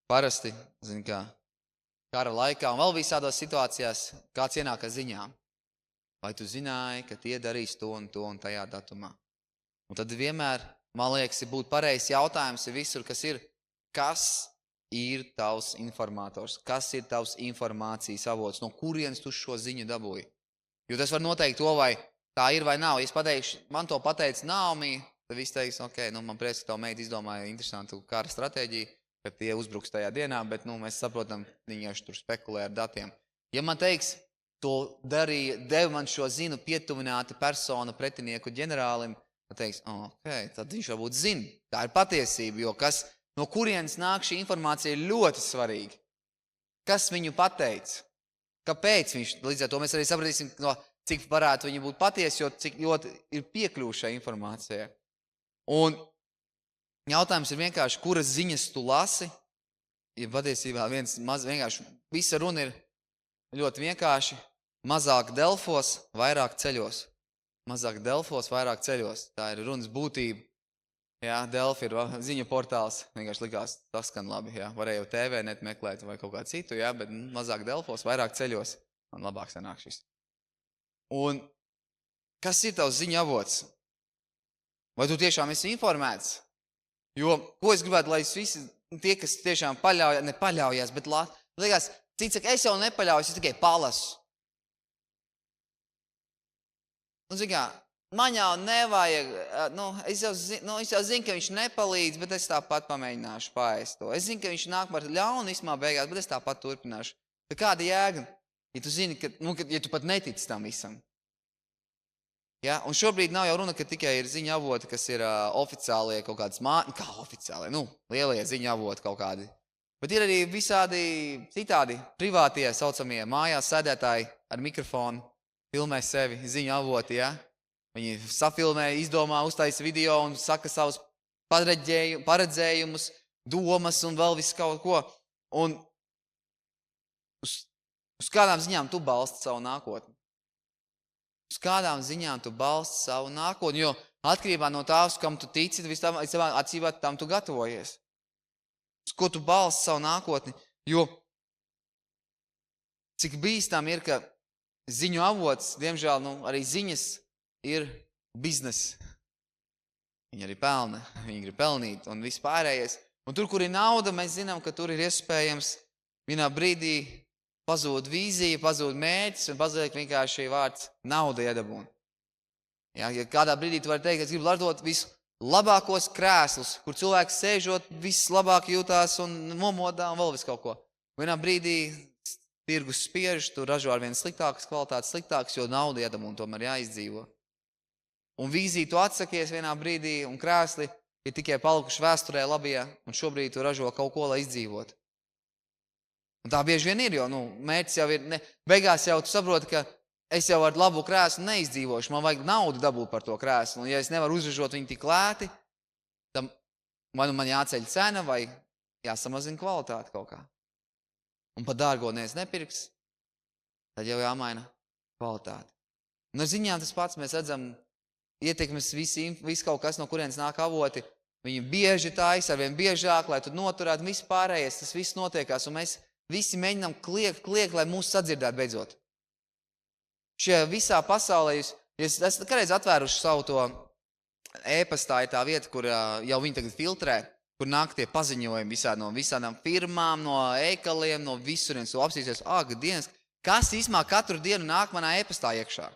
parasti, zini kā, kara laikā un vēl visādos situācijās kāds ienāk ar ziņām. Vai tu zināji, ka tie darīs to un tajā datumā? Un tad vienmēr, man liekas, būtu pareizs jautājums visur, kas ir tavs informators, kas ir tavs informācijas avots, no kurienes tu šo ziņu dabūji. Jo tas var noteikt to, vai tā ir vai nav. Ja es pateikšu, man to pateica Naomi, tad viss teiks, ok, man prieks, ka tavu meita izdomāja interesantu kara stratēģiju, ka tie uzbruks tajā dienā, bet mēs saprotam, viņi jau tur spekulē ar datiem. Ja man teiks, to deva man šo zinu pietuvināta persona pretinieku ģenerālim, tad teiks, ok, tad viņš varbūt zina. Tā ir patiesība, jo no kurienes nāk šī informācija ir ļoti svarīga. Kas viņu pateica? Kāpēc viņš? Līdz ar to mēs arī sapratīsim, cik varētu viņi būt patiesi, jo cik ļoti ir piekļuvušai informācijai. Un jautājums ir vienkārši, kuras ziņas tu lasi? Ja patiesībā vienkārši visa runa ir ļoti vienkārši. Mazāk Delfos, vairāk ceļos. Mazāk Delfos, vairāk ceļos. Tā ir runas būtība. Jā, Delfi ir ziņu portāls. Vienkārši likās, tas skan labi. Jā. Varēja jau TV net meklēt vai kaut kā citu, jā, bet mazāk Delfos, vairāk ceļos. Man labāk sanāk šis. Un kas ir tavs ziņu avots? Vai tu tiešām esi informēts? Jo, ko es gribētu, lai visi tie, kas tiešām nepaļaujas, bet liekas, cik es jau nepaļaujos, es tikai palasu. Zin kā, man jau nevajag, es jau zinu, ka viņš nepalīdz, bet es tāpat pamēģināšu paēst to. Es zinu, ka viņš nāk par ļaunu ismā beigās, bet es tāpat turpināšu. Bet kāda jēga? Ja tu zini, ja tu pat netici tam visam. Ja? Un šobrīd nav jau runa, ka tikai ir ziņa avoti, kas ir oficiālie kaut kādas lielie ziņa avoti kaut kādi. Bet ir arī visādi citādi privātie saucamie mājās sēdētāji ar mikrofonu, filmē sevi, ziņu avoti, ja? Viņi safilmē, izdomā, uztaisa video un saka savus paredzējumus, domas un vēl visu kaut ko. Un uz kādām ziņām tu balsti savu nākotni? Uz kādām ziņām tu balsti savu nākotni? Jo atkarībā no tās, kam tu tici, atcīmēt tam tu gatavojies. Uz ko tu balsti savu nākotni? Jo cik bīstam ir, ka ziņu avots, diemžēl, arī ziņas ir biznes. Viņi arī pelna, viņi grib pelnīt un viss pārējais. Un tur, kur ir nauda, mēs zinām, ka tur ir iespējams vienā brīdī pazūd vīzija, pazūd mērķis un pazūd vienkārši vārds nauda iedabūn. Ja kādā brīdī tu vari teikt, ka es gribu lardot vislabākos krēslus, kur cilvēks sēžot vislabāk jūtās un nomodā un vēl visu kaut ko. Vienā brīdī tirgus spiež, tu ražo ar vien sliktākas kvalitātes, sliktākas, jo nauda iedabūn tomēr jāizdzīvo. Un vīziju tu atsakies vienā brīdī un krēsli ir tikai palikuši vēsturē labie un šobrīd tu ražo kaut ko, lai izdzīvot. Un tā bieži vien ir, jo mērķis jau ir, beigās jau tu saproti, ka es jau ar labu krēslu neizdzīvošu, man vajag naudu dabūt par to krēslu. Un ja es nevaru uzražot viņu tik lēti, tad man jāceļ cena vai jāsamazina kvalitāte kaut kā. Un pat dārgo neviens nepirks, tad jau jāmaina kvalitāte. Un ar ziņām tas pats mēs redzam ietekmes viss kaut kas, no kurienes nāk avoti. Viņi bieži taisa, arvien biežāk, lai tu noturētu visu pārējais, tas viss notiekās. Un mēs visi mēģinām kliegt, lai mūs sadzirdētu beidzot. Šajā visā pasaulē, es kādreiz atvēruši savu to e-pastā, ir tā vieta, kur jau viņi tagad filtrē, kur nāk tie paziņojumi no visādām firmām, no eikaliem, no visurienes. Tu apsīsies, dienas, kas īsmā katru dienu nāk manā e-pastā iekšā?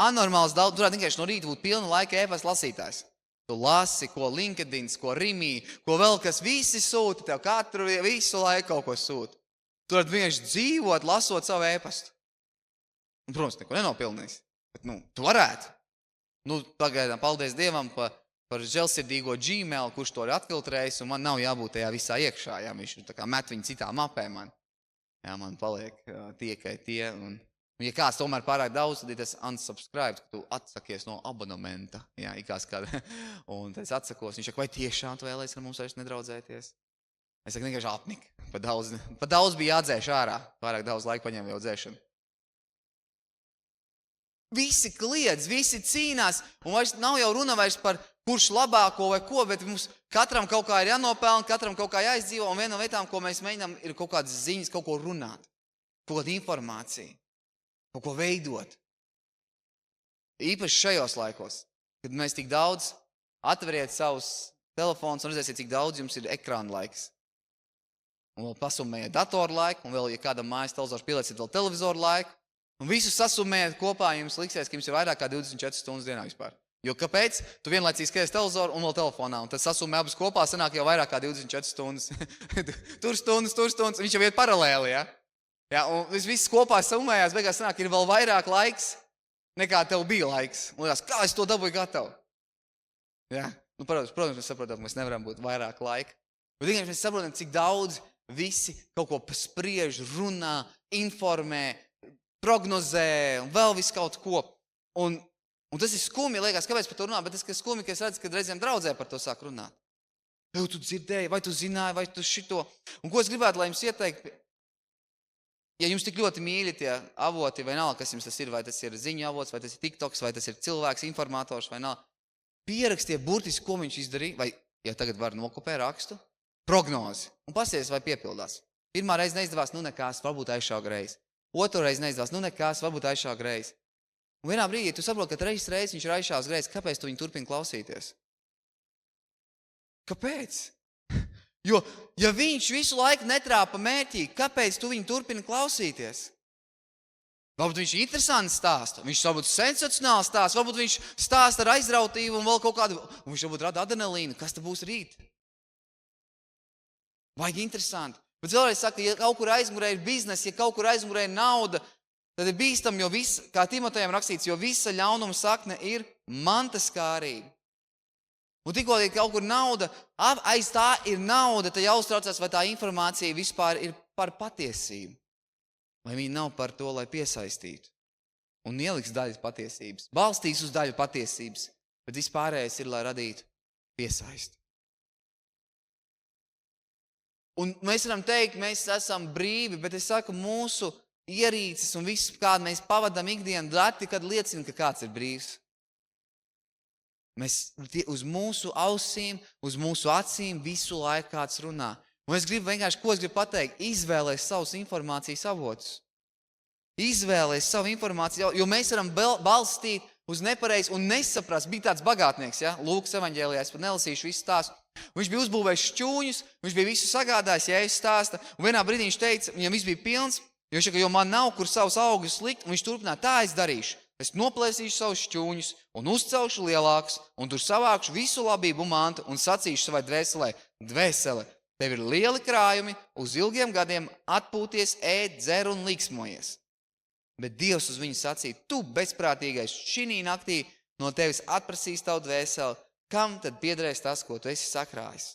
Anormāls daudz, turētu vienkārši no rīta būtu pilna laika e-pasta lasītājs. Tu lasi, ko LinkedIn, ko Rimi, ko vēl kas visi sūta, tev katru visu laiku kaut ko sūta. Tu varētu vienkārši dzīvot, lasot savu e-pastu. Un, protams, neko nenopilnīs, bet, tu varētu. Pagaidām, paldies Dievam par žēlsirdīgo Gmail, kurš to ir atfiltrējis, un man nav jābūt tajā visā iekšā. Jā, viņš tā kā met viņu citā mapē man. Jā, man paliek tie. Un ja kāds tomēr pārāk daudz, tad ir tas unsubscribed, ka tu atsakies no abonementa. Jā, ikās kāda. Un tad es atsakos. Viņš saka, vai tiešām tu vēlēsi ar mums vairs nedraudzēties? Es saku, vienkārši apnik. Pa daudz bija jādzēš ārā. Pārāk daudz laika paņēma jau dzēšanu. Visi kliedz, visi cīnās, un vairs nav jau runa vairs par kurš labāko vai ko, bet mums katram kaut kā ir jānopelna, katram kaut kā jāizdzīvo, un viena no lietām, ko mēs mēģinām, ir kaut kādas ziņas, kaut ko runāt, kaut kāda informācija, kaut ko veidot. Īpaši šajos laikos, kad mēs tik daudz atveriet savus telefonus un redzēsiet, cik daudz jums ir ekrāna laiks. Un vēl pasumējiet datoru laiku, un vēl, ja kādam mājas televizors pielieciet vēl televizoru laiku, un visus sasumējat kopā, jums liksies, ka jums ir vairāk kā 24 stundas dienā vispār. Jo kāpēc? Tu vienlaicīgi skaties televizoru un vēl telefonā, un tad sasumē abas kopā sanāk jau vairāk kā 24 stundas. tur stundas, viņš jau iet paralēli, ja? Ja, un viss kopā sumējās, beigās sanāk, ir vēl vairāk laiks, nekā tev bija laiks. Un liekas, kā es to dabūju gatavu? Ja? Nu, protams, mēs saprotam, ka mēs nevaram būt vairāk laika. Bet vienkārši mēs saprotam, cik daudz visi kaut ko spriež, runā, informē, prognozē un vēl visu kaut ko. Un tas ir skumji, liekas, kāpēc par to runā, bet tas ir skumji, ka es redzu, kad reizēm draudzē par to sāk runāt. Jau tu dzirdēji, vai tu zināji, vai tu šito. Un ko es gribētu, lai jums ieteikt, ja jums tik ļoti mīļi tie avoti, vai nav, kas jums tas ir, vai tas ir ziņu avots, vai tas ir TikToks, vai tas ir cilvēks, informators, vai nav, pierakstie burtiski, ko viņš izdarīja, vai, ja tagad var nokopē rakstu, prognozi, un pasties, vai piepildās. Pirmā reize neizdevās, nu nekās, varbūt aizšā reiz. Otru reizi neizdevās, nu nekās, varbūt aizšā reiz. Un vienā brīdī tu saproti, ka reiz viņš ir aizšās reiz, kāpēc tu viņu turpini klausīties? Kāpēc? Jo, ja viņš visu laiku netrāpa mērķī, kāpēc tu viņu turpini klausīties? Varbūt viņš ir interesants stāsts, viņš varbūt sensacionāls stāsts, varbūt viņš stāsta ar aizrautību un vēl kaut kādu, un viņš varbūt rada adrenalīnu, kas te būs rīt? Vajag interesanti. Bet vēlreiz saka, ja kaut kur aizmugurē ir biznesa, ja kaut kur aizmugurē ir nauda, tad ir bīstam, jo kā Timotejam rakstīts, jo visa ļaunuma sakne ir mantaskārība. Un tikko ir kaut kur nauda, aiz tā ir nauda, tad jāuztraucās, vai tā informācija vispār ir par patiesību. Vai viņa nav par to, lai piesaistītu. Un ieliks daļu patiesības. Balstīs uz daļu patiesības, bet vispārējais ir, lai radītu piesaisti. Un mēs varam teikt, mēs esam brīvi, bet es saku, mūsu ierīces un viss, kādu mēs pavadām ikdienu, dati, kad liecina, ka kāds ir brīvs. Mēs uz mūsu ausīm, uz mūsu acīm visu laiku kāds runā. Un es gribu vienkārši, ko es gribu pateikt, izvēlēs savus informācijas avotus. Izvēlēs savu informāciju, jo mēs varam balstīt uz nepareizi un nesaprast. Bija tāds bagātnieks, ja? Lūkas evaņģēlijā, es pat nelasīšu visu stāstu. Viņš bija uzbūvējis šķūņus, viņš bija visu sagādājis, ja es stāsta. Un vienā brīdī viņš teica, viņam viss bija pilns, jo viņš teica, jo man nav, kur savus augus likt, un viņš turpināja, tā es darīšu. Es noplēsīšu savus šķūņus un uzcelšu lielākus, un tur savākšu visu labību mantu un sacīšu savai dvēselē, dvēsele, tev ir lieli krājumi, uz ilgiem gadiem atpūties, ēd, dzer un liksmojies. Bet Dievs uz viņu sacīja, tu bezprātīgais šinī naktī no tevis atprasīs tavu dvēseli, kam tad piederēs tas, ko tu esi sakrājis?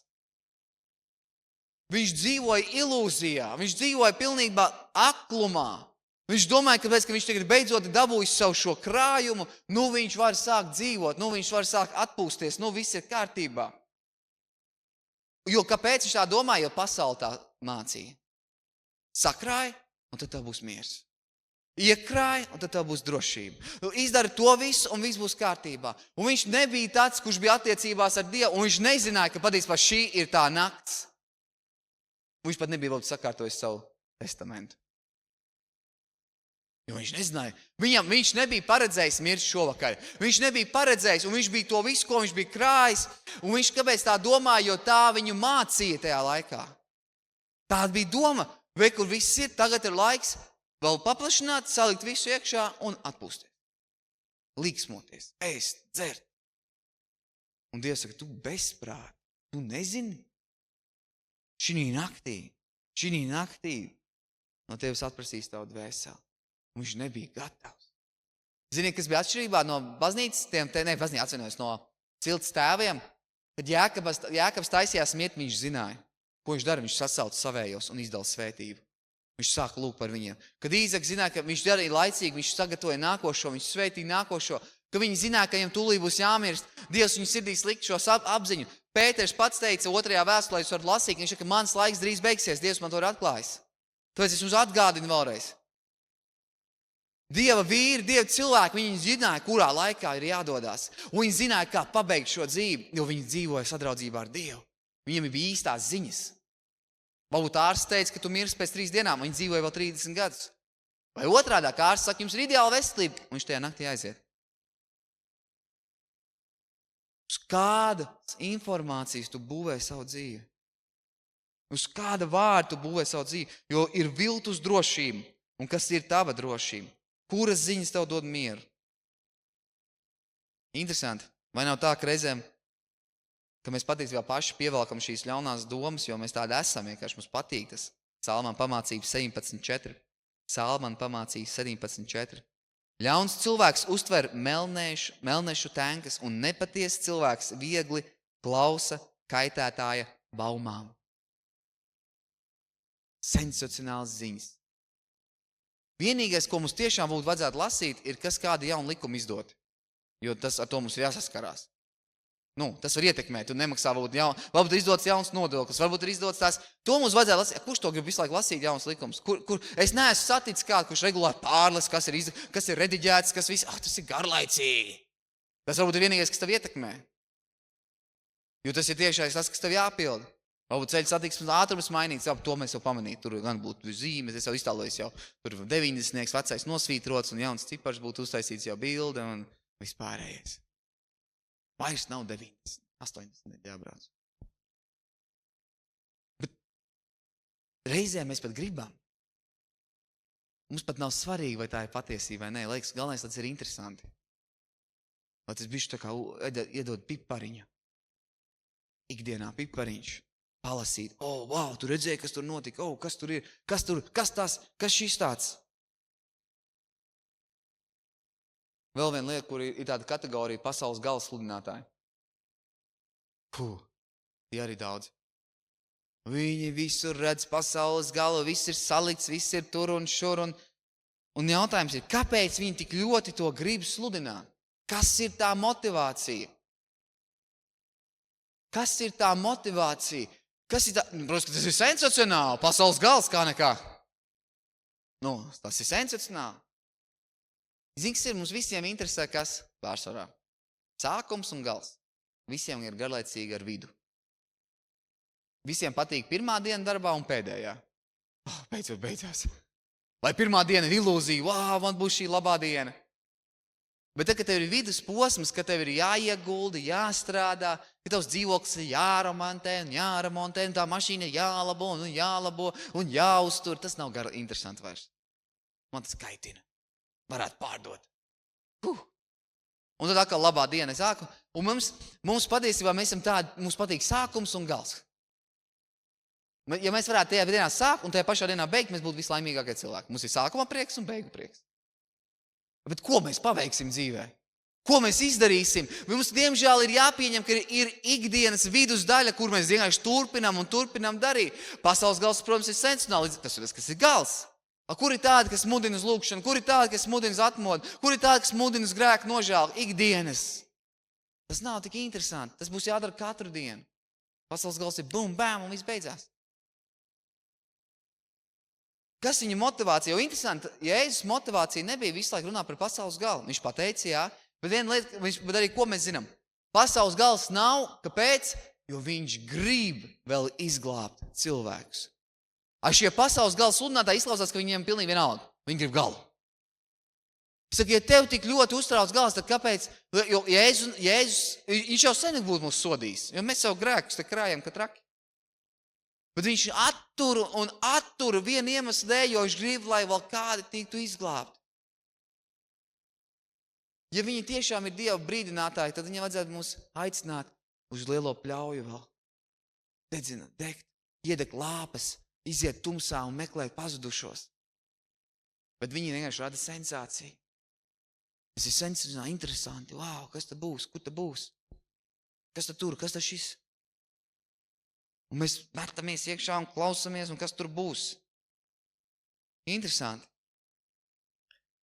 Viņš dzīvoja ilūzijā, viņš dzīvoja pilnībā aklumā. Viņš domāja, ka viņš tagad beidzot dabūjis savu šo krājumu, nu viņš var sākt dzīvot, nu viņš var sākt atpūsties, nu viss ir kārtībā. Jo kāpēc viņš tā domāja, jo pasauli tā mācīja? Sakrāja, un tad tev būs miers. Iekrāja, un tad tev būs drošība. Izdara to visu, un viss būs kārtībā. Un viņš nebija tāds, kurš bija attiecībās ar Dievu, un viņš nezināja, ka patiesībā šī ir tā nakts. Viņš pat nebija sakārtojis savu testamentu. Jo viņš nezināja. Viņš nebija paredzējis mirt šovakar. Viņš nebija paredzējis, un viņš bija to visu, ko viņš bija krājis. Un viņš kāpēc tā domāja, jo tā viņu mācīja tajā laikā. Tāda bija doma, vai kur viss ir, tagad ir laiks vēl paplašināt, salikt visu iekšā un atpūsties. Liksmoties, ēst, dzert. Un Dievs saka, tu bezprāt, tu nezini? Šinī naktī no tevis atprasīs tavu dvēseli. Un viņš nebija gatavs. Ziniet, kas bija atšķirībā no baznīcas, no cilts tēviem, kad Jākabs taisījās mirt, viņš zināja, ko viņš dara. Viņš sasauca savējos un izdala svētību. Viņš sāka lūgt par viņiem. Kad Īzaks zināja, ka viņš darīja laicīgi, viņš sagatavoja nākošo, viņš svētīja nākošo, ka viņi zināja, ka viņam tūlīt būs jāmirst. Dievs viņu sirdīs likt šos apziņu. Pēters pats teica 2. vēstulē, jūs varat lasīt, viņš saka, ka mans laiks drīz beigsies, Dievs man to ir atklājis. Tāpēc es jums atgādinu vēlreiz. Dieva vīri, Dieva cilvēki, viņi zināja, kurā laikā ir jādodas. Un viņi zināja, kā pabeigt šo dzīvi, jo viņi dzīvoja sadraudzībā ar Dievu. Viņiem bija īstās ziņas. Varbūt ārsts teica, ka tu mirsi pēc 3 dienām, un viņi dzīvoja vēl 30 gadus. Vai otrādā, kā ārsts saka, jums ir ideāla veselība, un viņš tajā naktī aiziet. Uz kādas informācijas tu būvē savu dzīvi? Uz kāda vārda tu būvē savu dzīvi? Jo ir viltus drošība. Un kas ir tava drošība? Kuras ziņas tev dod mieru? Interesanti. Vai nav tā, ka reizēm, ka mēs patiesībā paši pievelkam šīs ļaunās domas, jo mēs tādi esam, vienkārši mums patīk tas. Salmāna pamācības 17.4. Salmāna pamācības 17.4. Ļauns cilvēks uztver melnešu tenkas, un nepatiesa cilvēks viegli klausa kaitētāja baumām. Sensacionāls ziņas. Vienīgais, ko mums tiešām būtu vajadzētu lasīt, ir kas kādi jauni likumi izdot. Jo tas ar to mums ir jāsaskarās. Tas var ietekmēt, tu nemaksā varbūt izdots jauns nodoklis, varbūt ir izdots tās. To mums vajadzētu lasīt. Kurš to grib visu laiku lasīt jauns likums? Es neesmu saticis kādu, kurš regulāri pārlas, kas ir rediģēts, kas viss, tas ir garlaicīgi. Tas varbūt ir vienīgais, kas tev ietekmē. Jo tas ir tiešais tas, kas tev jāpilda. Varbūt ceļu satiksmes ātrums mainīts, to mēs jau pamanītu, tur gan būtu zīmes, es jau iztālojos jau, tur 90. vecais nosvītrots un jauns cipars būtu uztaisīts jau bilde un vispārējais. Vairs nav 90, 80 jābrauc. Bet reizēm mēs pat gribam. Mums pat nav svarīgi, vai tā ir patiesība vai nē. Liekas, galvenais, tas ir interesanti. Lai tas bišķi tā kā iedod pipariņu. Ikdienā pipariņš. Palasīt. Wow, tu redzēji, kas tur notika. Kas tur ir? Kas šis tāds? Vēl viena lieta, kur ir tāda kategorija pasaules gala sludinātāji. Tie arī daudz. Viņi visur redz pasaules galu, viss ir salikts, viss ir tur un šur. Un jautājums ir, kāpēc viņi tik ļoti to grib sludināt? Kas ir tā motivācija? Kas ir tā motivācija? Protams, ka tas ir sensacionāli. Pasaules gals kā nekā. Tas ir sensacionāli. Zini, kas ir? Mums visiem interesē, kas pārsvarā. Sākums un gals. Visiem ir garlaicīgi ar vidu. Visiem patīk pirmā diena darbā un pēdējā. Beidzot beidzās. Vai pirmā diena ir ilūzija, man būs šī labā diena. Bet tad, kad tev ir vidus posms, kad tev ir jāiegulda, jāstrādā, ka tavs dzīvoklis ir jāremontē un tā mašīna ir jālabo un jāuztur, tas nav interesanti vairs. Man tas kaitina. Varētu pārdot. Un tad atkal labā diena sāku. Un mums patiesībā mēs esam tādi, mums patīk sākums un gals. Ja mēs varētu tajā dienā sākt un tajā pašā dienā beigt, mēs būtu vislaimīgākie cilvēki. Mums ir sākuma prieks un beigu prieks. Bet ko mēs paveiksim dzīvē? Ko mēs izdarīsim? Mums, diemžēl, ir jāpieņem, ka ir ikdienas vidus daļa, kur mēs vienkārši turpinam darīt. Pasaules gals, protams, ir sensacionāli. Tas ir tas, kas ir gals. Kur ir tādi, kas mudina uz lūkšanu? Kur ir tādi, kas mudina uz atmodu? Kur ir tādi, kas mudina uz grēku nožēlu? Ikdienas. Tas nav tik interesanti. Tas būs jādara katru dienu. Pasaules gals ir bum, bam un viss beidzās. Kas viņa motivācija? Jo interesanti, Jēzus motivācija nebija visu laiku runāt par pasaules galu. Viņš pateica, jā, bet viena lieta, bet arī ko mēs zinām? Pasaules gals nav, kāpēc? Jo viņš grib vēl izglābt cilvēkus. Šie pasaules gala sludinātāji izklausās, ka viņiem pilnīgi vienalga. Viņi grib galu. Es saku, ja tev tik ļoti uztrauc gals, tad kāpēc? Jo Jēzus, viņš jau sen būtu mūs sodījis, jo mēs savu grēkus te krājam, ka traki. Bet viņš attur vienu iemeslu dēļ, jo viņš grib, lai vēl kādi tiktu izglābti. Ja viņi tiešām ir Dieva brīdinātāji, tad viņiem vajadzētu mūs aicināt uz lielo pļauju vēl. Dedzināt, degt, iedegt lāpas, iziet tumsā un meklēt pazudušos. Bet viņi vienkārši rada sensāciju. Tas ir sensacionāli, interesanti. Wow, kas tad būs? Kur tad būs? Kas tad tur? Kas tad šis? Un mēs metamies iekšā un klausamies, un kas tur būs. Interesanti.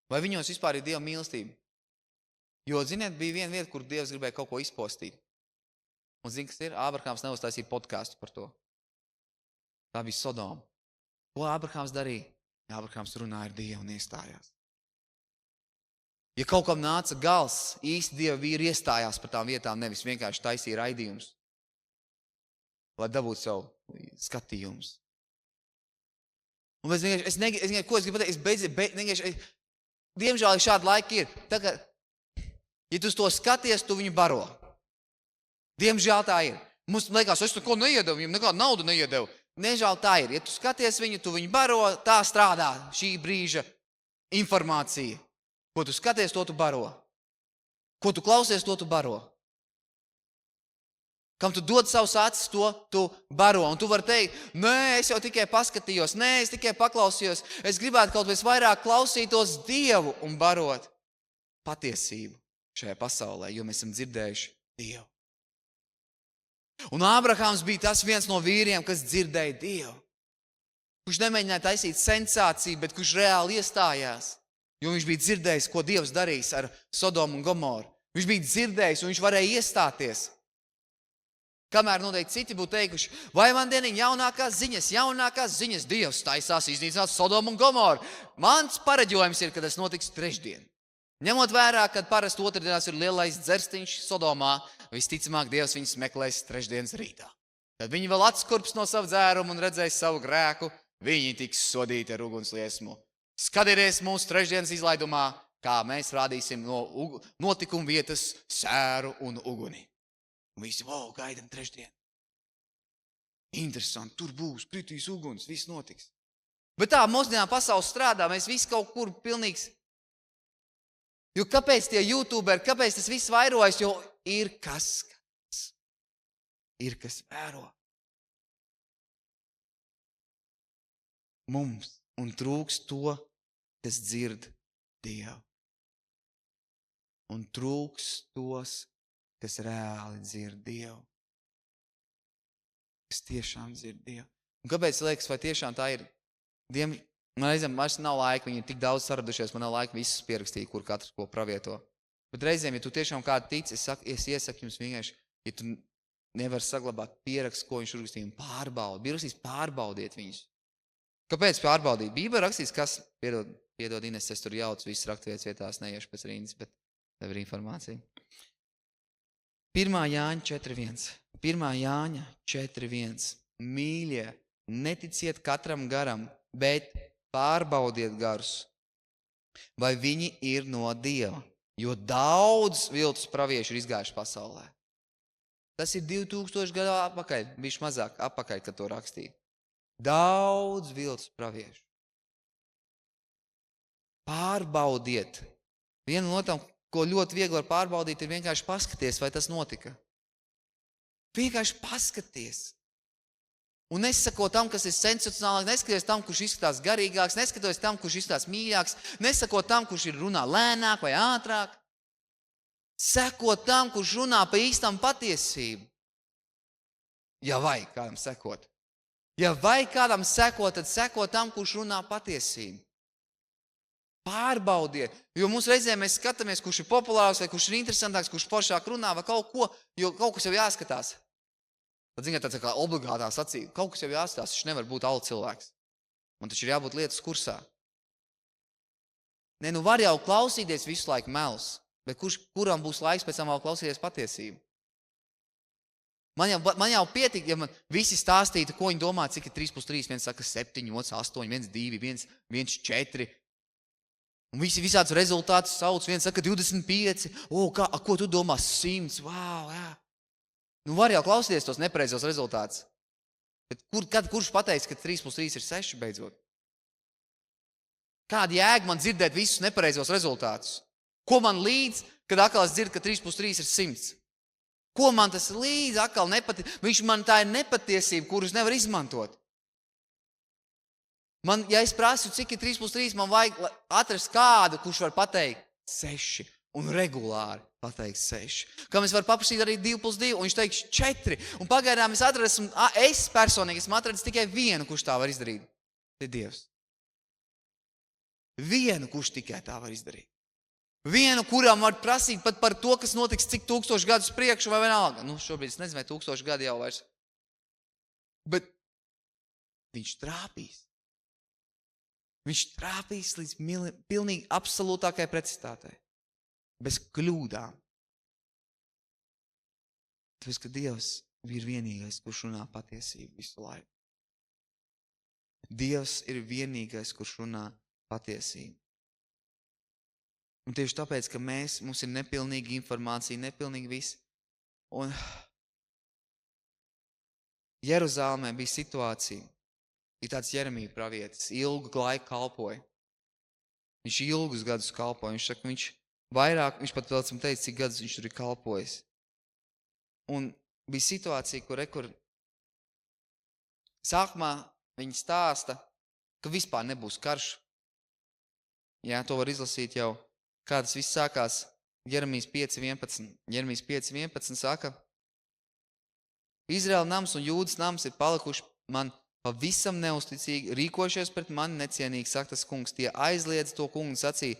Vai viņos vispār ir Dieva mīlestība? Jo, ziniet, bija viena vieta, kur Dievs gribēja kaut ko izpostīt. Un zini, kas ir? Ābrahāms neuztaisīja podcastu par to. Tā bija Sodoma. Ko Ābrahāms darīja? Ābrahāms runāja ar Dievu un iestājās. Ja kaut kam nāca gals, īsti Dieva vīri iestājās par tām vietām, nevis vienkārši taisīja raidījumus, lai dabūtu savu skatījumus. Un es vienkārši, ko es gribu pateikt, diemžēl šādi laiki ir. Tā kā, ja tu uz to skaties, tu viņu baro. Diemžēl tā ir. Mums liekas, es neko neiedevu, viņam nekādu naudu neiedevu. Diemžēl tā ir. Ja tu skaties viņu, tu viņu baro, tā strādā šī brīža informācija. Ko tu skaties, to tu baro. Ko tu klausies, to tu baro. Kam tu dod savus acis, to tu baro. Un tu vari teikt, nē, es jau tikai paskatījos, nē, es tikai paklausījos. Es gribētu kaut vai vairāk klausītos Dievu un barot patiesību šajā pasaulē, jo mēs esam dzirdējuši Dievu. Un Ābrahāms bija tas viens no vīriem, kas dzirdēja Dievu. Kurš nemēģināja taisīt sensāciju, bet kurš reāli iestājās. Jo viņš bija dzirdējis, ko Dievs darīs ar Sodomu un Gomoru. Viņš bija dzirdējis un viņš varēja iestāties. Kamēr noteikti citi būtu teikuši, vai man dieniņ jaunākās ziņas, Dievs taisās iznīcināt Sodomu un Gomoru. Mans pareģojums ir, ka tas notiks trešdien. Ņemot vērā, kad parasti otrdienās ir lielais dzerstiņš Sodomā, visticamāk Dievs viņus meklēs trešdienas rītā. Kad viņi vēl atskurps no savu dzērumu un redzēs savu grēku, viņi tiks sodīti ar ugunsliesmu. Skatieties mūsu trešdienas izlaidumā, kā mēs rādīsim no notikuma vietas sēru un uguni. Un visi, gaidam trešdien. Interesanti, tur būs, kritīs uguns, viss notiks. Bet tā mūsdienā pasaules strādā, mēs visi kaut kur pilnīgs. Jo kāpēc tie YouTuberi, kāpēc tas viss vairojas, jo ir kas vēro. Mums un trūks to, kas dzird Dievu. Un trūks tos, kas reāli dzird Dievu. Kas tiešām dzird Dievu. Un kāpēc liekas, vai tiešām tā ir? Man reizēm vairs nav laika, viņi ir tik daudz saradušies, man nav laika visus pierakstīt, kur katrs ko pravieto. Bet reizēm, ja tu tiešām kādu tici, es iesaku jums vienkārši, ja tu nevar saglabāt pierakstu, ko viņš rakstīja, un pārbaudi. Bija rakstījis, pārbaudiet viņus. Kāpēc pārbaudīt? Bībelē rakstīts, kas, piedod Ines, es tur jaucu visas rakturvietas vietās, neiešu pēc rindas, bet tev ir informācija. 1. Jāņa 4.1. 1. Jāņa 4.1. Mīļie, neticiet katram garam, bet pārbaudiet garus, vai viņi ir no Dieva, jo daudz viltus praviešu ir izgājuši pasaulē. Tas ir 2000 gadu atpakaļ, bišķi mazāk atpakaļ, kad to rakstīja. Daudz viltus praviešu. Pārbaudiet. Viena no tām, ko ļoti viegli var pārbaudīt, ir vienkārši paskaties, vai tas notika. Vienkārši paskaties. Un nesako tam, kas ir sensacionālāk, neskaties tam, kurš izskatās garīgāks, neskatos tam, kurš izskatās mīļāks, nesako tam, kurš ir runā lēnāk vai ātrāk. Seko tam, kurš runā pa īstam patiesību. Ja vajag kādam sekot. Ja vajag kādam sekot, tad seko tam, kurš runā patiesību. Pārbaudiet, jo mums reizēm mēs skatāmies, kurš ir populārs vai kurš ir interesantāks, kurš foršāk runā vai kaut ko, jo kaut kas jau jāskatās. Tad ziniet, tāds kā obligātā sacīja, kaut kas jau jāskatās, viņš nevar būt ala cilvēks. Man taču ir jābūt lietas kursā. Nē, var jau klausīties visu laiku melus, bet kuram būs laiks pēc tam vēl klausīties patiesību? Man jau pietik, ja man visi stāstītu, ko viņi domā, cik ir 3+3, viens saka 7, otrs 8, viens 2, viens 4. Un visādus rezultātus sauc, viens saka 25, ko tu domā 100, wow, jā. Var jau klausīties tos nepareizos rezultātus. Bet kurš pateiks, ka 3+3 ir 6 beidzot? Kāda jēga man dzirdēt visus nepareizos rezultātus? Ko man līdz, kad atkal es dzirdu, ka 3+3 ir 100? Ko man tas līdz atkal tā ir nepatiesība, kurus nevar izmantot. Ja es prasu, cik ir 3+3, man vajag atrast kādu, kurš var pateikt 6 un regulāri pateikt 6. Kam es varu paprasīt arī 2+2, un viņš teiks 4. Un pagaidām es personīgi esmu atradis tikai vienu, kurš tā var izdarīt. Tas ir Dievs. Vienu, kurš tikai tā var izdarīt. Vienu, kuram var prasīt pat par to, kas notiks cik 1000 gadus priekšu vai vienalga. Šobrīd es nezinu, vai 1000 gadi jau vairs. Bet viņš trāpīs. Viņš trāpīs līdz pilnīgi absolūtākai precizitātei. bez kļūdām. Tāpēc, ka Dievs ir vienīgais, kurš runā patiesību visu laiku. Dievs ir vienīgais, kurš runā patiesību. Un tieši tāpēc, ka mums ir nepilnīga informācija, nepilnīgi viss. Un Jeruzālēmē bija situācija, bija tāds Jeremija pravietis, ilgu laiku kalpoja. Viņš ilgus gadus kalpoja. Viņš saka, viņš pat vēl esam teicis, cik gadus viņš tur ir kalpojis. Un bija situācija, kur sākumā viņi stāsta, ka vispār nebūs karš. Jā, to var izlasīt jau, kā tas viss sākās. Jeremijas 5.11. Jeremijas 5.11 saka, Izraēla nams un Jūdas nams ir palikuši man pavisam neusticīgi, rīkojušies pret mani necienīgi, saka tas kungs. Tie aizliedz to kungu sacīja,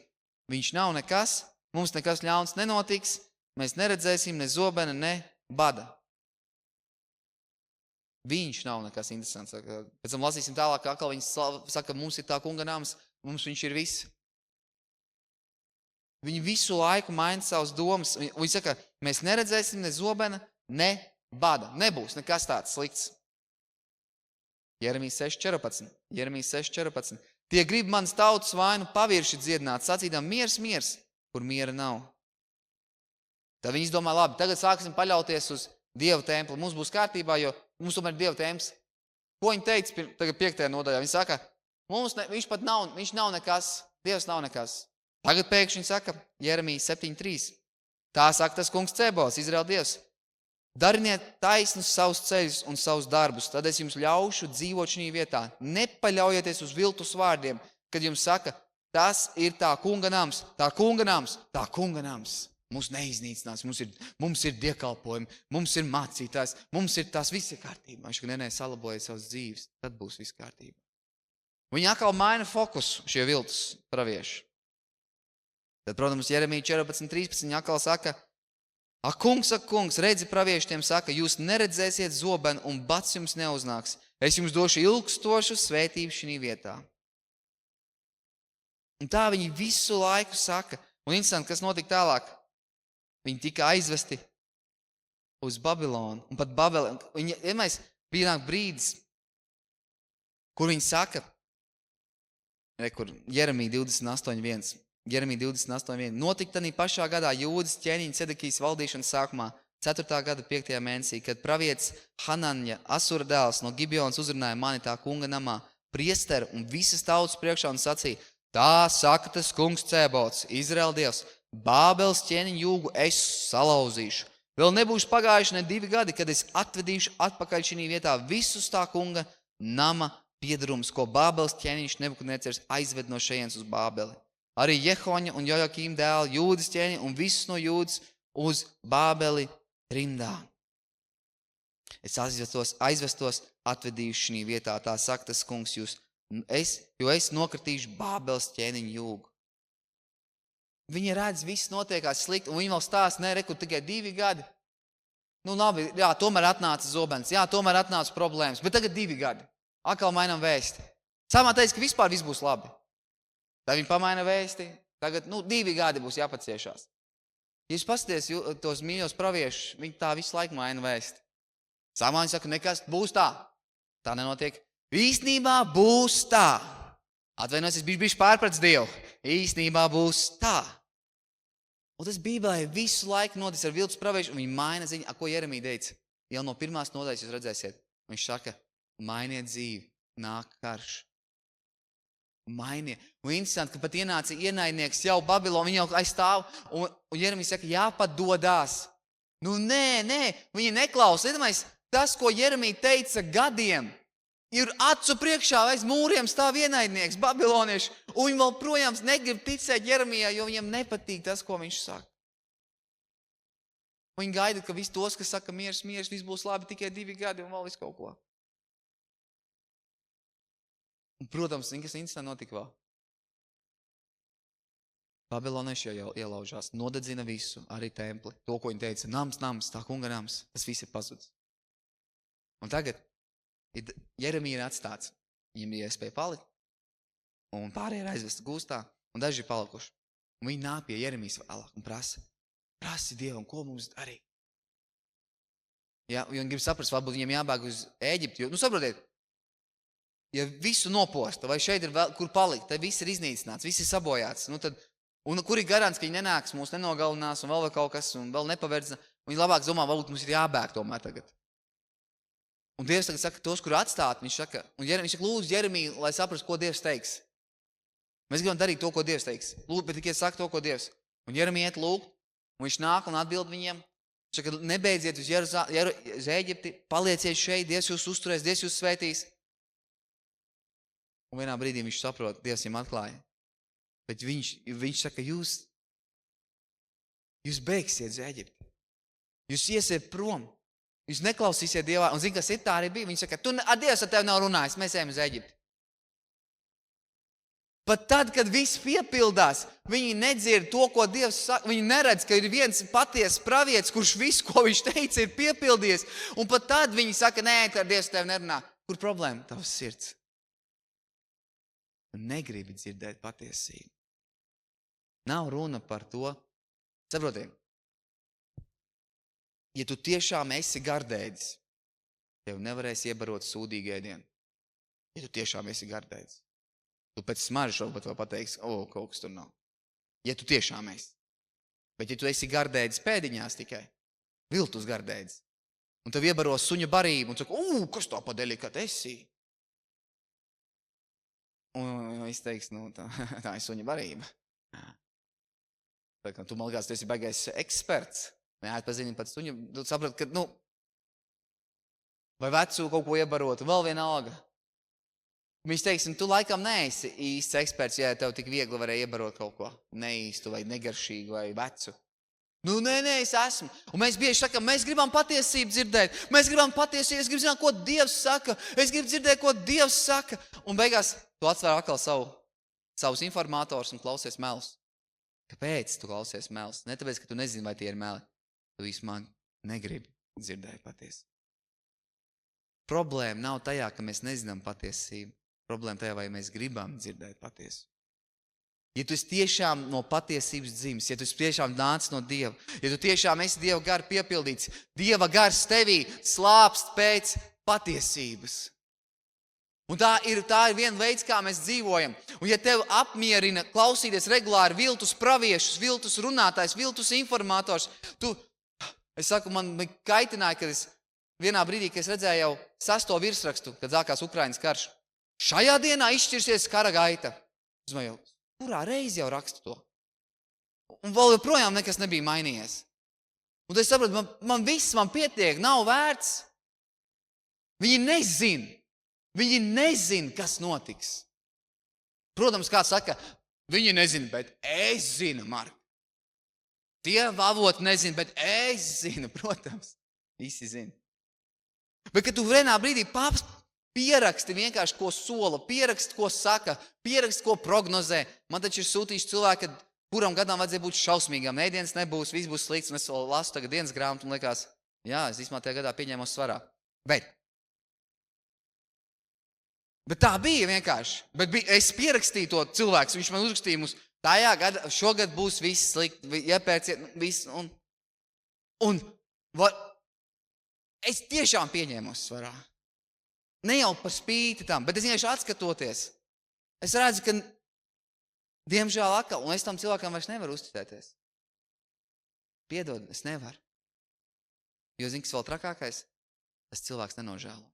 viņš nav nekas, mums nekas ļauns nenotiks, mēs neredzēsim ne zobena, ne bada. Viņš nav nekas interesants. Pēc tam lasīsim tālāk, kā atkal viņi saka, mums ir tā kunga nams, mums viņš ir viss. Viņi visu laiku maina savas domas. Viņi saka, mēs neredzēsim ne zobena, ne bada. Nebūs nekas tāds slikts. Jeremijas 6.14. Jeremijas 6.14. Tie grib manas tautas vainu pavirši dziedināt, sacīdam miers, miers, kur miera nav. Tad viņi domā, labi, tagad sāksim paļauties uz Dieva templi. Mums būs kārtībā, jo mums tomēr ir Dieva templis. Ko viņi teica tagad 5. nodaļā? Viņi saka, viņš nav nekas, Dievs nav nekas. Tagad pēkšņi viņi saka, Jeremijas 7.3. Tā saka tas kungs Cebos, Izraēla Dievs. Dariniet taisnus savus ceļus un savus darbus, tad es jums ļaušu dzīvot šī vietā. Nepaļaujieties uz viltus vārdiem, kad jums saka, tas ir tā kunga nams, tā kunga nams, tā kunga nams. Mums neiznīcinās, mums ir dievkalpojumi, mums ir mācītājs, mums ir tās viss ir kārtībā. Viņš saka, salabojiet savas dzīves, tad būs viss kārtībā. Viņi atkal maina fokusu, šie viltus pravieši. Tad, protams, Jeremija 14.13 atkal saka, ak, kungs, redzi praviešiem saka, jūs neredzēsiet zobenu un bats jums neuznāks. Es jums došu ilgstošu svētību šī vietā. Un tā viņi visu laiku saka. Un interesanti, kas notika tālāk. Viņi tika aizvesti uz Babilonu. Un pat Babilonu. Vienmēr bija brīdis, kur viņi saka, kur Jeremija 28.1. Jeremija 28.1. Notika tanī pašā gadā Jūdas ķēniņa Cedekijas valdīšanas sākumā, 4. gada 5. mēnesī, kad pravietis Hananja, Asura dēls no Gibionas uzrunāja mani tā kunga namā, priesteru un visas tautas priekšā un sacīja, tā saka tas kungs Cēbots, Izraēla Dievs, Bābeles ķēniņa jūgu es salauzīšu. Vēl nebūšu pagājuši ne 2 gadi, kad es atvedīšu atpakaļ šī vietā visus tā kunga nama piedarums, ko Bābeles ķēniņš Nebukadnecars aizved no šejienes uz Bābeli. Arī Jehoņa un Jojakīm dēli, Jūdas ķēniņi un visus no Jūdas uz Bābeli rimdā. Es aizvestos, atvedīšu šī vietā, tā saka tas kungs, jo es nokritīšu Bābeles ķēniņu jūgu. Viņi redz, viss notiekās slikti, un viņi vēl stāsta, rekur tikai 2 gadi. Nu labi, jā, tomēr atnāca zobens, jā, tomēr atnāca problēmas, bet tagad 2 gadi. Atkal mainām vēsti. Sākumā teica, ka vispār viss būs labi. Tad viņi pamaina vēsti, tagad 2 gadi būs jāpaciešās. Ja jūs paskaties tos mīļos praviešus, viņi tā visu laiku maina vēsti. Sākumā viņi saka, nekas būs tā. Tā nenotiek. Īstenībā būs tā. Atvainojos, es biju pārprats Dievu. Īstenībā būs tā. Un tas Bībelē visu laiku notiks ar viltus praviešu, un viņi maina ziņu, ko Jeremija teica. Jau no 1. nodaļas jūs redzēsiet. Viņš saka, mainiet dzīvi, nāk karš. Mainiet. Un interesanti, ka pat ienāca ienaidnieks jau Babilonu, viņi jau aizstāv, un Jeremija saka, jāpadodās. Nē, viņi neklausa. Iedomājies, tas, ko Jeremija teica gadiem, ir acu priekšā aiz mūriem stāv ienaidnieks, babilonieši, un viņi vēl projām negrib ticēt Jeremijā, jo viņiem nepatīk tas, ko viņš saka. Viņi gaida, ka visi tos, kas saka miers, viss būs labi, tikai 2 gadi un vēl visu kaut ko. Un, protams, kas interesanti notika vēl. Babilonieši jau ielaužās, nodedzina visu, arī templi. To, ko viņi teica, nams, tā kunga nams, tas viss ir pazudis. Un tagad Jeremija ir atstāts. Viņam bija iespēja palikt, un pārējie ir aizvesti gūstā, un daži ir palikuši. Un viņi nāk pie Jeremijas vēlāk un prasi Dievam, ko mums darīt. Ja, viņi grib saprast, varbūt viņiem jābēg uz Ēģipti, jo, saprotiet, ja visu noposta, vai šeit ir vēl, kur palikt, tad viss ir iznīcināts, viss ir sabojāts, tad, un kur ir garants, ka viņi nenāks, mūs nenogalinās, un vēl kaut kas, un vēl nepavērdzina, un viņi labāk domā, varbūt mums ir jābēg tomēr tagad. Un Dievs tagad saka, tos, kur atstāt, viņš saka, lūdzu Jeremiju, lai saprast, ko Dievs teiks. Mēs gribam darīt to, ko Dievs teiks. Lūdzu, bet tikai saka to, ko Dievs. Un Jeremija iet lūgt, un viņš nāk un atbild viņiem. Viņš saka, nebeidziet uz Ēģipti, palieciet šeit, Dievs jūs uzturēs, Dievs jūs svētīs. Un vienā brīdī viņš saprot, Dievs viņam atklāja. Bet viņš saka, jūs beigsiet uz Ēģipti. Jūs iesiet prom. Jūs neklausīsiet Dievā. Un zini, kas ir tā arī bija? Viņš saka, Dievs ar tevi nav runājis, mēs ejam uz Ēģipti. Pat tad, kad viss piepildās, viņi nedzird to, ko Dievs saka. Viņi neredz, ka ir viens patiesas pravietis, kurš visu, ko viņš teica, ir piepildies. Un pat tad viņi saka, nē, ka Dievs tevi nerunā. Kur problēma? Tavs sirds. Tu negribi dzirdēt patiesību. Nav runa par to. Saprotiet, ja tu tiešām esi gardēdis, tev nevarēs iebarot sūdīgu ēdienu. Ja tu tiešām esi gardēdis. Tu pēc smaržu pat vēl pateiksi, kaut kas tur nav. Ja tu tiešām esi. Bet ja tu esi gardēdis pēdiņās tikai, viltus gardēdis, un tev iebaro suņa barību, un saka, kas tā pa delikatesi? Un es teiks, tā ir suņa barība. Tā, tu man liekas, tu esi baigais eksperts. Neatpazini pat suņu, tu saprati, ka, vai vecu kaut ko iebarot, vēl vienalga. Viņš teiks, tu laikam neesi īsts eksperts, ja tev tik viegli varēja iebarot kaut ko neīstu vai negaršīgu vai vecu. Nē, es esmu. Un mēs bieži sakam, mēs gribam patiesību dzirdēt. Mēs gribam patiesību, es gribu zināt, ko Dievs saka. Es gribu dzirdēt, ko Dievs saka. Un beigās tu atsver atkal savus informātors un klausies melus. Kāpēc tu klausies melus? Ne tāpēc, ka tu nezini, vai tie ir meli. Tu vismaz negribi dzirdēt patiesību. Problēma nav tajā, ka mēs nezinām patiesību. Problēma tajā, vai mēs gribam dzirdēt patiesību. Ja tu esi tiešām no patiesības dzimis, ja tu esi tiešām nācis no Dieva, ja tu tiešām esi Dieva gara piepildīts, Dieva gars tevī slāpst pēc patiesības. Un tā ir viena veids, kā mēs dzīvojam. Un ja tev apmierina klausīties regulāri viltus praviešus, viltus runātājs, viltus informātors, es saku, man kaitināja, kad es vienā brīdī, kad es redzēju jau 6. virsrakstu, kad sākās Ukrainas karš. Šajā dienā izšķirsies kara gaita. Es domāju, kurā reizi jau rakstu to? Un vēl joprojām nekas nebija mainījies. Un tad es sapratu, man pietiek, nav vērts. Viņi nezin, kas notiks. Protams, kāds saka, viņi nezin, bet es zinu, Mark. Tie avoti nezin, bet es zinu, protams. Visi zina. Bet, kad tu vienā brīdī pieraksti vienkārši, ko sola, pieraksti, ko saka, pieraksti, ko prognozē. Man taču ir sūtījuši cilvēki, kuram gadām vajadzēja būt šausmīgām. Ēdienas nebūs, viss būs slikts, un es vēl lasu tagad dienas grāmatu un liekas, es īstenībā tajā gadā pieņēmos svarā. Bet tā bija vienkārši. Es pierakstīju to cilvēku, viņš man uzrakstīja mums, šogad būs viss slikti, iepērciet, viss, un es tiešām pieņēmos svarā. Ne jau par spīti tam, bet es vienkārši atskatoties. Es redzu, ka, diemžēl atkal, un es tam cilvēkam vairs nevaru uzticēties. Piedod, es nevaru. Jo zini, kas vēl trakākais? Tas cilvēks nenožēlo.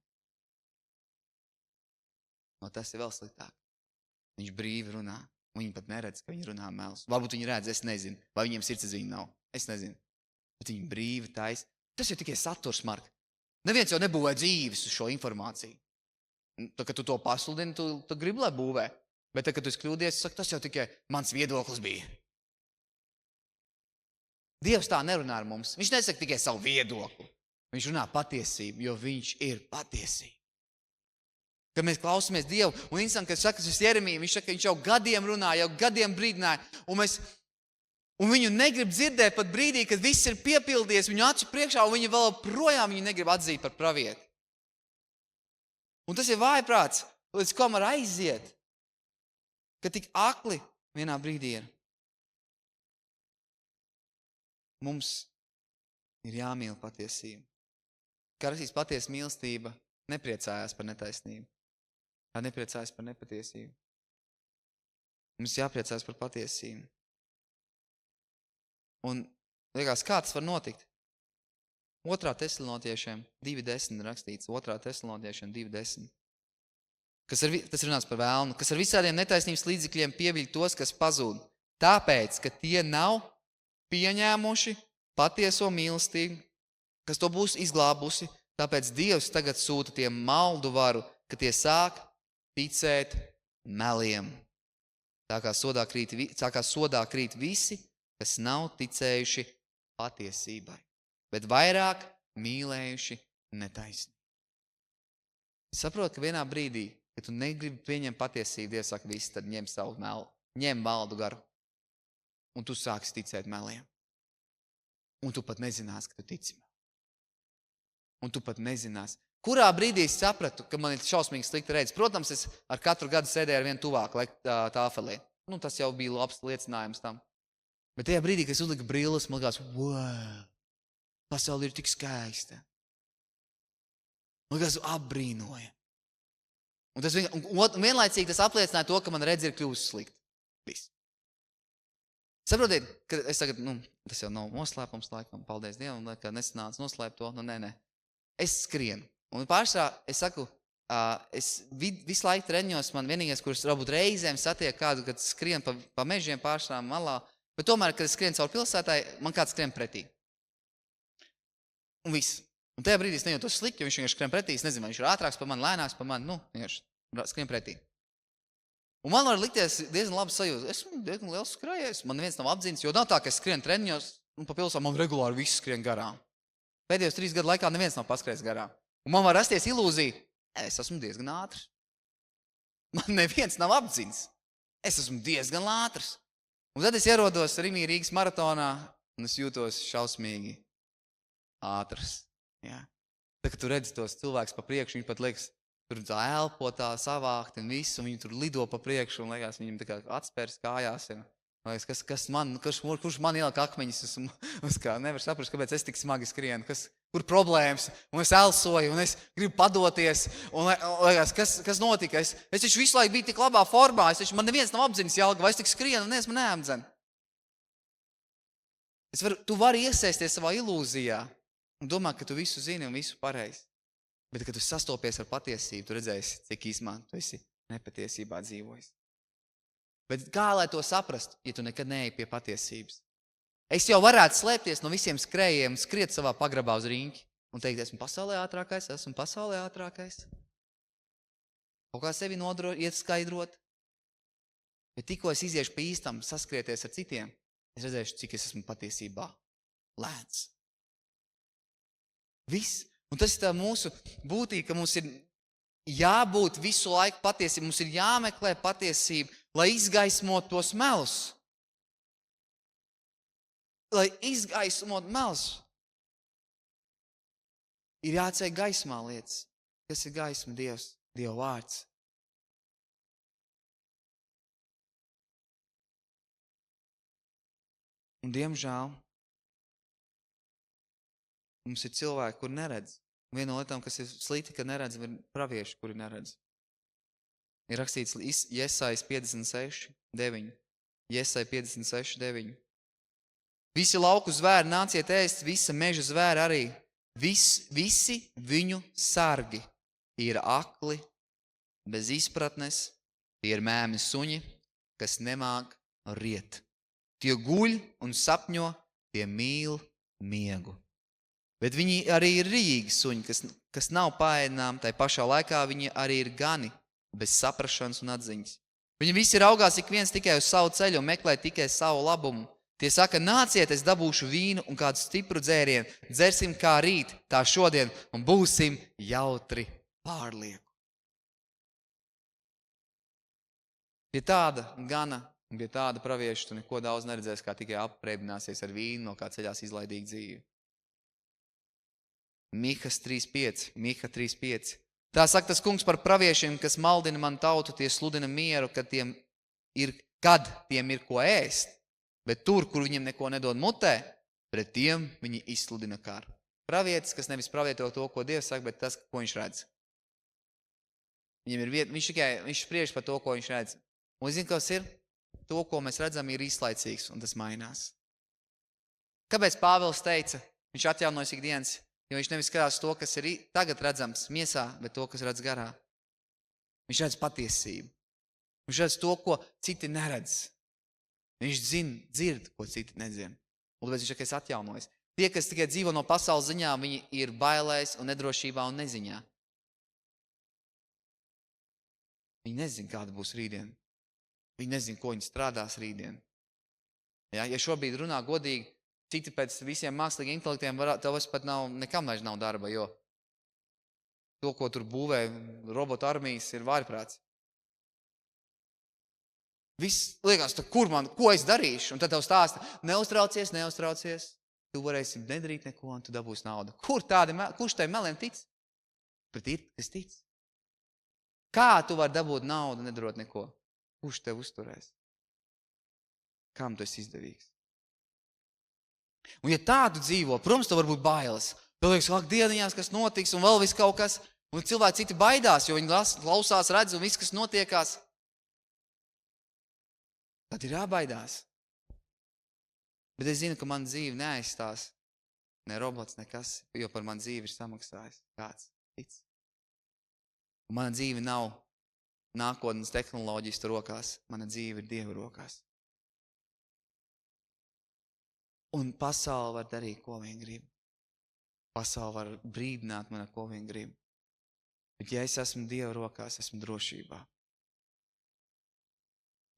Tas ir vēl sliktāk. Viņš brīvi runā. Viņi pat neredz, ka viņi runā melus. Varbūt viņi redz, es nezinu. Vai viņiem sirdsapziņa nav. Es nezinu. Bet viņi brīvi taisa. Tas ir tikai saturs, Mark. Neviens jau nebūvē dzīves uz šo informāciju. Tad, kad tu to pasludini, tu gribi, lai būvē. Bet tad, kad tu esi kļūdies, saka, tas jau tikai mans viedoklis bija. Dievs tā nerunā ar mums. Viņš nesaka tikai savu viedokli. Viņš runā patiesību, jo viņš ir patiesība. Kad mēs klausamies Dievu, un interesanti, kad saka, tas Jeremija, viņš saka, viņš jau gadiem runāja, jau gadiem brīdināja, un viņu negrib dzirdēt pat brīdī, kad viss ir piepildies viņu acu priekšā, un viņi vēl projām viņu negrib atzīt par pravieti. Un tas ir vājprāts, līdz kam var aiziet, ka tik akli vienā brīdī ir. mums ir jāmīl patiesība. Kā rakstīts, patiesa mīlestība nepriecājās par netaisnību. Tā nepriecājās par nepatiesību. Mums jāpriecājas par patiesību. Un, liekas, kā tas var notikt? 2. Tesaloniešiem 2.10 rakstīts, 2. Tesaloniešiem 2.10. Tas runāts par vēlnu, kas ar visādiem netaisnības līdzekļiem pieviļ tos, kas pazūd. Tāpēc, ka tie nav pieņēmuši patieso mīlestību, kas to būs izglābusi, tāpēc Dievs tagad sūta tiem maldu varu, ka tie sāk ticēt meliem. Tā kā sodā krīt visi, kas nav ticējuši patiesībai, bet vairāk mīlējuši netaisnību. Es saprotu, ka vienā brīdī, kad tu negribi pieņemt patiesību, Dievs saka, visi, tad ņem savu melu, ņem maldu garu, un tu sāksi ticēt meliem. Un tu pat nezinās, ka tu tici meliem. Un tu pat nezinās. Kurā brīdī es sapratu, ka man ir šausmīgi slikta redzes? Protams, es ar katru gadu sēdēju ar vien tuvāk tāfelē. Tas jau bija labs liecinājums tam. Bet tajā brīdī, kad es uzliku brilles, man likās, wow, pasauli ir tik skaista. Man likās, apbrīnoja. Un vienlaicīgi tas apliecināja to, ka man redze ir kļūst slikta. Viss. Saprotiet, ka es tagad, tas jau nav noslēpums laikam, paldies Dievam, ka nesanāca noslēpt to, nē. Es skrienu. Un pārsvarā es saku, es visu laiku treņos, man vienīgais, kurš varbūt reizēm satiek kādu, kad skrien pa mežiem pārsvarā malā, bet tomēr, kad es skrienu caur pilsētai, man kāds skrien pretī. Un viss. Un tajā brīdī es nejūtos slikti, jo viņš vienkārši skrien pretī, es nezinu, vai viņš ir ātrāks par mani, lēnāks par mani, vienkārši skrien pretī. Un man var likties diezgan labi sajūta. Esmu diezgan liels skrējies, man neviens nav apzīnis, jo nav tā, ka es skrienu treņos, un pa pilsētu man regulāri viss skrien garām. Pēdējos 3 gadu laikā neviens nav paskrējis garām. Un man var rasties ilūzija, es esmu diezgan ātrs. Man neviens nav apzīnis. Es esmu diezgan ātrs. Un tad es ierodos Rīgas maratonā, un es jūtos šausmīgi ātrs. Jā. Tā, kad tu redzi tos cilvēkus pa priekšu, viņi pat liekas, tur tā elpo tā savākt un visu, un viņi tur lido pa priekšu, un liekas, viņam tā kā atspērs kājās. Liekas, kurš man ielika akmeņus, es kā nevaru saprast, kāpēc es tik smagi skrienu, kur problēmas, un es elsoju, un es gribu padoties, un liekas, kas notika? Es taču visu laiku biju tik labā formā, man neviens nav apzinis Jelga, vai es tik skrienu, un neviens man neapdzen. Tu vari iesaisties savā ilūzijā, un domā, ka tu visu zini un visu pareizi. Bet, kad tu sastopies ar patiesību, tu redzēsi, cik īsumā tu esi nepatiesībā dzīvojis. Bet kā lai to saprast, ja tu nekad neej pie patiesības? Es jau varētu slēpties no visiem skrējiem, skriet savā pagrabā uz riņķi un teikt, esmu pasaulē ātrākais. Kaut kā sevi iet skaidrot. Bet tikko es iziešu pa īstam saskrieties ar citiem, es redzēšu, cik es esmu patiesībā lēns. Viss. Un tas ir tā mūsu būtība, ka mums ir jābūt visu laiku patiesība, mums ir jāmeklē patiesība, lai izgaismot tos melus. Lai izgaismot melus. Ir jāceļ gaismā lietas. Kas ir gaisma? Dievs, Dieva vārds. Un diemžēl mums ir cilvēki, kuri neredz. Viena no lietām, kas ir slikti, ka neredz, ir pravieši, kuri neredz. Ir rakstīts Jesajas 56:9. Jesaja 56:9. Visi lauku zvēri nāciet ēst, visa meža zvēri arī. Visi viņu sargi ir akli, bez izpratnes, tie ir mēmi suņi, kas nemāk riet. Tie guļ un sapņo, tie mīl miegu. Bet viņi arī ir rījīgi suņi, kas nav paēdinām, tai pašā laikā viņi arī ir gani, bez saprašanas un atziņas. Viņi visi raugās ik viens tikai uz savu ceļu un meklē tikai savu labumu. Tie saka, nāciet, es dabūšu vīnu un kādu stipru dzērienu, dzersim kā rīt, tā šodien, un būsim jautri pārlieku. Pie tāda gana un pie tāda pravieša tu neko daudz neredzēs, kā tikai apreibināsies ar vīnu, no kā ceļās izlaidīgi dzīvi. Miha 3.5. Tā saka tas kungs par praviešiem, kas maldina man tautu, tie sludina mieru, kad tiem ir ko ēst, bet tur, kur viņiem neko nedod mutē, Pret tiem viņi izsludina karu. Pravietis, kas nevis pravieto to, ko Dievs saka, bet tas, ko viņš redz. Viņam ir vieta, viņš spriež par to, ko viņš redz. Un zini, kas ir? To, ko mēs redzam, ir īslaicīgs, un tas mainās. Kāpēc Pāvils teica, viņš atjaunojas ikdienas, jo viņš nevis skatās to, kas ir tagad redzams miesā, bet to, kas redz garā. Viņš redz patiesību. Viņš redz to, ko citi neredz. Viņš dzird, ko citi nedzird. Un tāpēc viņš ir atjaunojis. Tie, kas tikai dzīvo no pasaules ziņām, viņi ir bailēs un nedrošībā un neziņā. Viņi nezin, kāda būs rītdien. Viņi nezin, ko viņi strādās rītdien. Ja šobrīd runā godīgi, citi pēc visiem mākslīgiem intelektiem, tev pat nekam vairs nav darba, jo to, ko tur būvē robotu armijas, ir vājprāts. Viss liekas, ko es darīšu? Un tad tev stāsta, neuztraucies, tu varēsi nedarīt neko, un tu dabūsi naudu. Kurš tai meliem tic? Bet ir, kas tic. Kā tu vari dabūt naudu, nedarot neko? Kurš tev uzturēs? Kam tu esi izdevīgs? Un ja tādu dzīvo, protams, tev var būt bailes. Tev liekas, ak, dieniņās, kas notiks, un vēl viss kaut kas. Un cilvēki citi baidās, jo viņi klausās, redz, un viss, kas notiekās. Tad ir jābaidās. Bet es zinu, ka man dzīve neaizstās. Ne robots, nekas, jo par man dzīvi ir samaksājis. Kāds tic. Un mana dzīve nav nākotnes tehnoloģijas rokās. Mana dzīve ir Dieva rokās. Un pasaule var darīt, ko vien grib. Pasaule var brīdināt mani, ko vien grib. Bet ja es esmu Dieva rokās, esmu drošībā.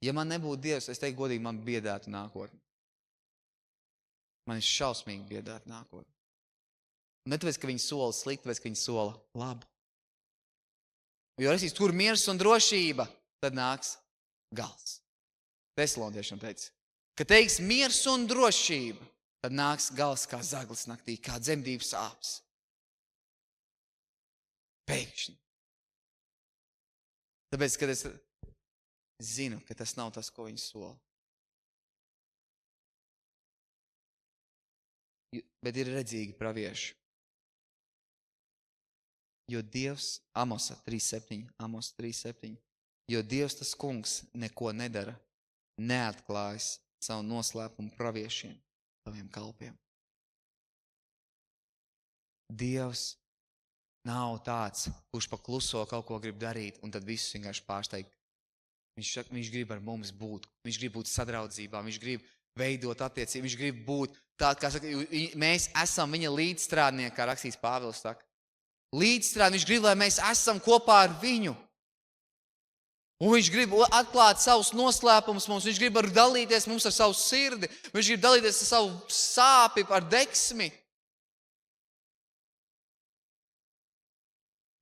Ja man nebūtu Dievs, es teiktu godīgi, man biedētu nākotni. Man ir šausmīgi biedētu nākotni. Ne tāpēc, ka viņi sola slikti, tāpēc, ka viņi sola labu. Jo resīs tur miers un drošība, tad nāks gals. Tesaloniešiem teica, ka teiks miers un drošība, tad nāks gals kā zaglis naktī, kā dzemdības sāpes. Pēkšņi. Tāpēc, kad es zinu, ka tas nav tas, ko viņi sola. Bet ir redzīgi pravieši. Jo Dievs, Amos 3.7, jo Dievs tas kungs neko nedara, neatklājas savu noslēpumu praviešiem, saviem kalpiem. Dievs nav tāds, kurš pa kluso kaut ko grib darīt, un tad visus vienkārši pārsteigt. Viņš grib ar mums būt, viņš grib būt sadraudzībā, viņš grib veidot attiecību, viņš grib būt tā, kā saka, mēs esam viņa līdzstrādnieki, kā rakstīs Pāvils saka. Līdzstrādnieki, viņš grib, lai mēs esam kopā ar viņu. Un viņš grib atklāt savus noslēpumus mums, viņš grib dalīties mums ar savu sirdi, viņš grib dalīties ar savu sāpi, ar deksmi.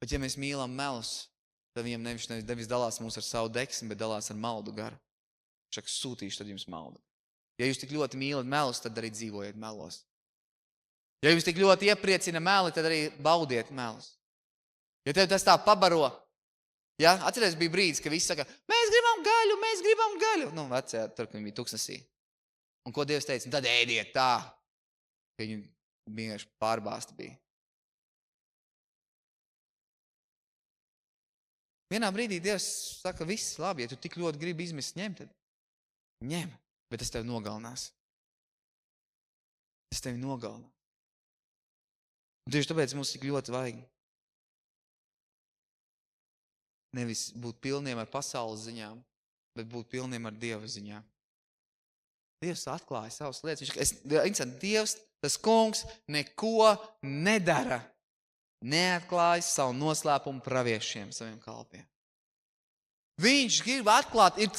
Bet ja mēs mīlam melus, tad viņam nevis dalās mums ar savu deksmi, bet dalās ar maldu garu. Viņš saka, sūtīšu tad jums maldu. Ja jūs tik ļoti mīlat melus, tad arī dzīvojiet melos. Ja jūs tik ļoti iepriecina meli, tad arī baudiet melus. Ja tev tas tā pabaro, ja? Atceries, bija brīdis, ka visi saka, mēs gribam gaļu. Nu, vecajā, tur, ka viņi bija tuksnesī. Un ko Dievs teica? Tad ēdiet tā, ka viņi vienkārši pārbāsti bija. Vienā brīdī Dievs saka, viss labi, ja tu tik ļoti gribi izmest ņem, tad ņem, bet tas tevi nogalinās. Tas tevi nogalinās. Un tieši tāpēc mums tik ļoti vajag nevis būt pilniem ar pasaules ziņām, bet būt pilniem ar Dieva ziņām. Dievs atklāja savas lietas. Dievs, tas kungs, neko nedara. Neatklājas savu noslēpumu praviešiem, saviem kalpiem. Viņš grib atklāt, ir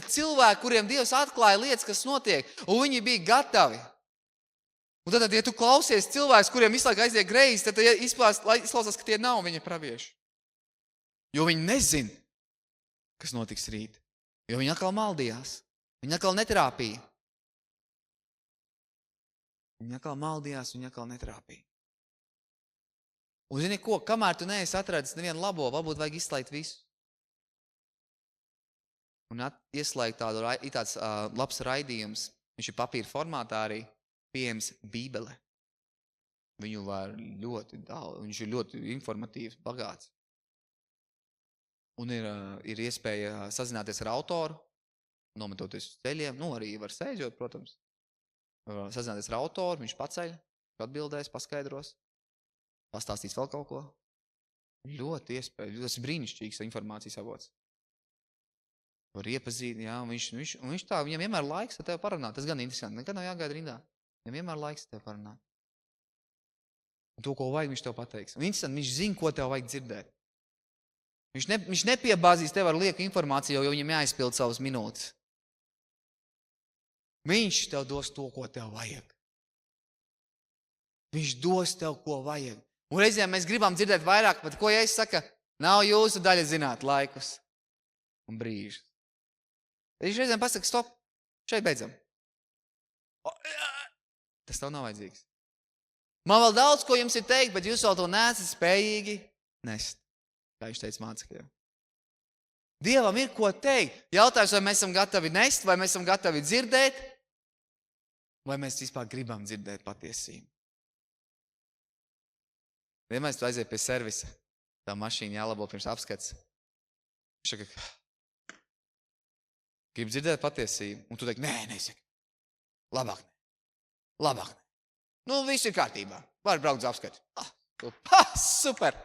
cilvēki, kuriem Dievs atklāja lietas, kas notiek, un viņi bija gatavi. Un tad, ja tu klausies cilvēkus, kuriem visu laiku aiziet greizi, tad izklausās, ka tie nav viņa pravieši. Jo viņi nezin, kas notiks rīt. Jo viņi atkal maldījās. Viņi atkal netrāpīja. Viņi atkal maldījās, viņi atkal netrāpīja. Un zini ko, kamēr tu neesi atradis nevienu labo, varbūt vajag izslēgt visu. Un ieslēgt tāds labs raidījums, viņš ir papīra formātā arī, pieejams Bībele. Viņu var ļoti daudz, viņš ir ļoti informatīvs, bagāts. Un ir iespēja sazināties ar autoru, nometoties uz ceļiem, arī var sēžot, protams. Sazināties ar autoru, viņš paceļ, atbildēs, paskaidros, pastāstīs vēl kaut ko. Ļoti iespēja, tas ir brīnišķīgs informācijas avots. Var iepazīt, jā, viņš tā, viņam vienmēr laiks ar tevi parunāt, tas gan interesanti, nekad nav jāgaida rindā. Viņam vienmēr laiks ar tevi parunāt. Un to, ko vajag, viņš tev pateiks. Un interesanti, viņš zina, ko tev vajag dzirdēt. Viņš nepiebāzīs tev ar lieku informāciju, jo viņam jāizpild savas minūtes. Viņš tev dos to, ko tev vajag. Viņš dos tev, ko vajag. Un reizēm mēs gribam dzirdēt vairāk, bet ko Jēzus saka? Nav jūsu daļa zināt laikus un brīžus. Viņš reizēm pasaka, stop, šeit beidzam. Tas tev nav vajadzīgs. Man vēl daudz, ko jums ir teikt, bet jūs vēl to neesat spējīgi nest. Kā viņš teica mācekļiem. Dievam ir ko teikt. Jautājums, vai mēs esam gatavi nest, vai mēs esam gatavi dzirdēt, vai mēs vispār gribam dzirdēt patiesību. Vienmēr tu aiziet pie servisa, tā mašīna jālabo pirms apskats. Viņš saka, grib dzirdēt patiesību, un tu teiksi, nē, nesaki. Labāk ne. Labāk ne. Viss ir kārtībā. Var braukt uz apskatu. Super!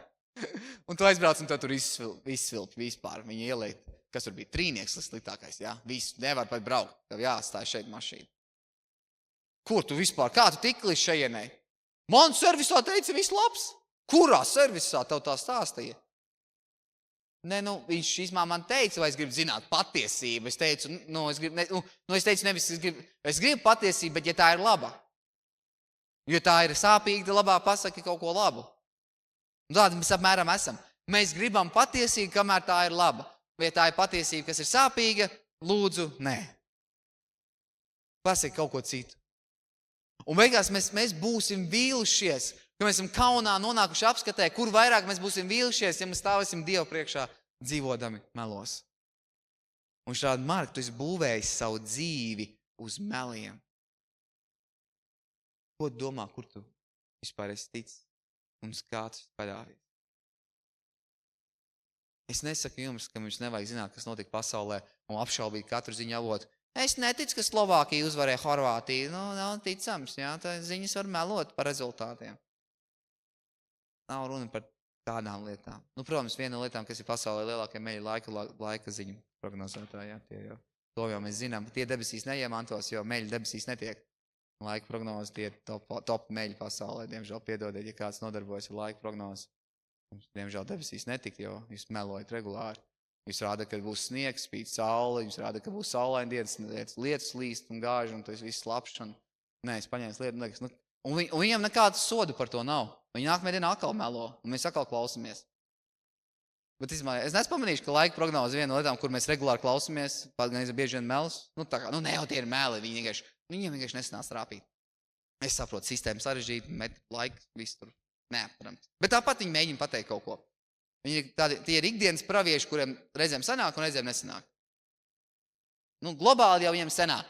Un tu aizbrauc, un tu tur izsvilp vispār. Viņi ieliet, kas tur bija trīnieks, tas sliktākais, jā? Viss, nevar pat braukt, tev jāatstāj šeit mašīna. Kur tu vispār, kā tu tik līdz šajienai? Man servisā teica, viss labs. Kurā servisā tev tā stāstīja? Nē, viņš īsmā man teica, vai es gribu zināt patiesību. Es teicu, es gribu patiesību, bet ja tā ir laba. Jo tā ir sāpīga, tad labāk pasaki kaut ko labu. Un tādi mēs apmēram esam. Mēs gribam patiesību, kamēr tā ir laba. Vai tā ir patiesība, kas ir sāpīga, lūdzu, nē. Pasaki kaut ko citu. Un beigās mēs būsim vīlušies, ka mēs esam kaunā nonākuši apskatē, kur vairāk mēs būsim vīlušies, ja mēs stāvēsim Dievu priekšā dzīvodami melos. Un šādi, Mark, tu esi būvējis savu dzīvi uz meliem. Ko tu domā, kur tu vispār esi ticis? Un kāds paļāvies. Es nesaku jums, ka jums nevajag zināt, kas notika pasaulē un apšaubīt katru ziņu avotu. Es neticu, ka Slovākija uzvarēja Horvātiju. Nav ticams, jā, tā ziņas var melot par rezultātiem. Nav runa par tādām lietām. Protams, viena no lietām, kas ir pasaulē lielākie meļi laika ziņu prognozētāji, jā, to jau mēs zinām. Tie debesīs neiemantos, jo meļi debesīs netiek. Laika prognozi tie ir top meļi pasaulē. Diemžēl piedodiet, ja kāds nodarbojas ar laika prognozi. Diemžēl debesīs netikt, jo jūs melojat regulāri. Jūs rāda, ka būs sniegs, spīd saule, jūs rāda, ka būs saulaini dienas, lietas līst un gāž, un tas viss slapšs. Nē, es paņēmu lietu, liekas, un viņam nekāds sodu par to nav. Viņi nākamajā dienā atkal melo, un mēs atkal klausamies. Bet es neesmu pamanījuši, ka laika prognoze viena no lietām, kur mēs regulāri klausamies, pat gan bieži vien melus. Ne jau tie ir meli, viņiem vienkārši nesanās rāpīt. Es saprotu, sistēma sarežģīta, met laiks, viss tur neapturams. Bet tāpat viņi mēģina pateikt kaut ko. Tie ir ikdienas pravieši, kuriem reizēm sanāk un reizēm nesanāk. Globāli jau viņiem sanāk.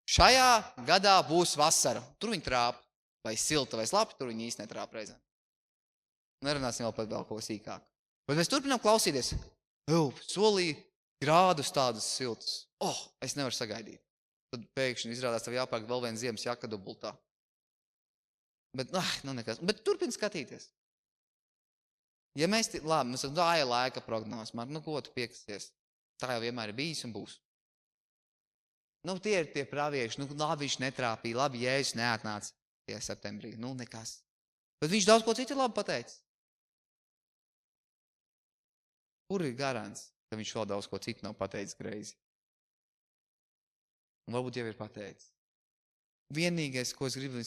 Šajā gadā būs vasara. Tur viņi trāp. Vai silta vai slapja, tur viņi īsti netrāp reizēm. Nerunāsim vēl par vēl ko sīkāk. Bet mēs turpinām klausīties. Solīja grādus tādus siltus. Es nevaru sagaidīt. Tad pēkšņi izrādās tev jāpērk vēl viena ziemas jaka dubultā. Bet, nekas. Bet turpin skatīties. Ja mēs, labi, mēs tā ir laika prognozes, ko tu piekasties? Tā jau vienmēr ir bijis un būs. Tie ir tie pravieši, labi viņš netrāpīja, labi Jēzus neatnāca tie septembrī, nekas. Bet viņš daudz ko citu labi pateicis. Kur ir garants, ka viņš vēl daudz ko citu nav pateicis greizi? Un varbūt jau ir pateicis. Vienīgais, ko es gribu,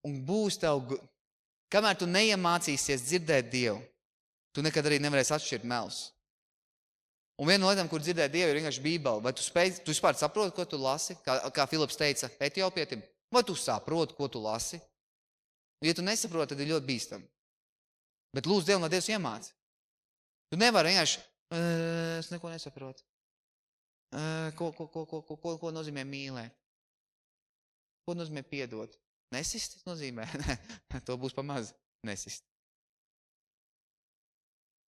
un būs tev, kamēr tu neiemācīsies dzirdēt Dievu, tu nekad arī nevarēsi atšķirt melus. Un viena no lietām, kur dzirdēt Dievu, ir vienkārši Bībele. Vai tu vispār saproti, ko tu lasi? Kā Filips teica Etiopietim, vai tu saproti, ko tu lasi? Ja tu nesaproti, tad ir ļoti bīstami. Bet lūdzu Dievu, lai Dievs iemāci. Tu nevari vienkārši, es neko nesaprotu. Ko nozīmē mīlēt? Ko nozīmē piedot? Nesist, tas nozīmē? Nē, to būs pamaz. Nesist.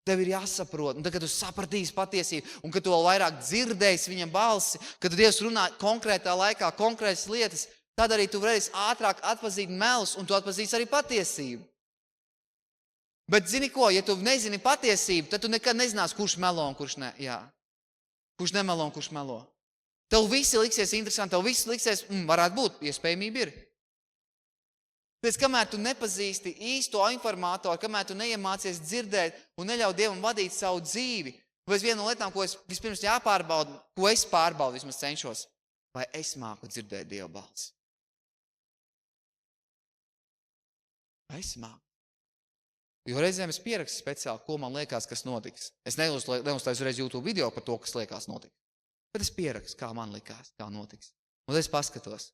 Tev ir jāsaprot, un tad, kad tu sapratīsi patiesību, un kad tu vēl vairāk dzirdēsi viņa balsi, kad Dievs runā konkrētā laikā, konkrētas lietas, tad arī tu varēsi ātrāk atpazīt melus, un tu atpazīsi arī patiesību. Bet zini ko, ja tu nezini patiesību, tad tu nekad nezināsi, kurš melo un kurš ne. Jā. Kurš nemelo un kurš melo. Tev visi liksies interesanti, tev visi liksies, varētu būt, iespējamība ir. Pēc kamēr tu nepazīsti īsto informātoru, kamēr tu neiemācies dzirdēt un neļauj Dievam vadīt savu dzīvi, vai viena no lietām, ko es vispirms jāpārbauda, ko es pārbaudu, vismaz cenšos, vai es māku dzirdēt Dieva balsi. Vai es māku? Jo reizēm es pierakstu speciāli, ko man liekas, kas notiks. Es neuztaisu reiz YouTube video par to, kas liekas notiks. Bet es pierakstu, kā man likās, kā notiks. Un es paskatos.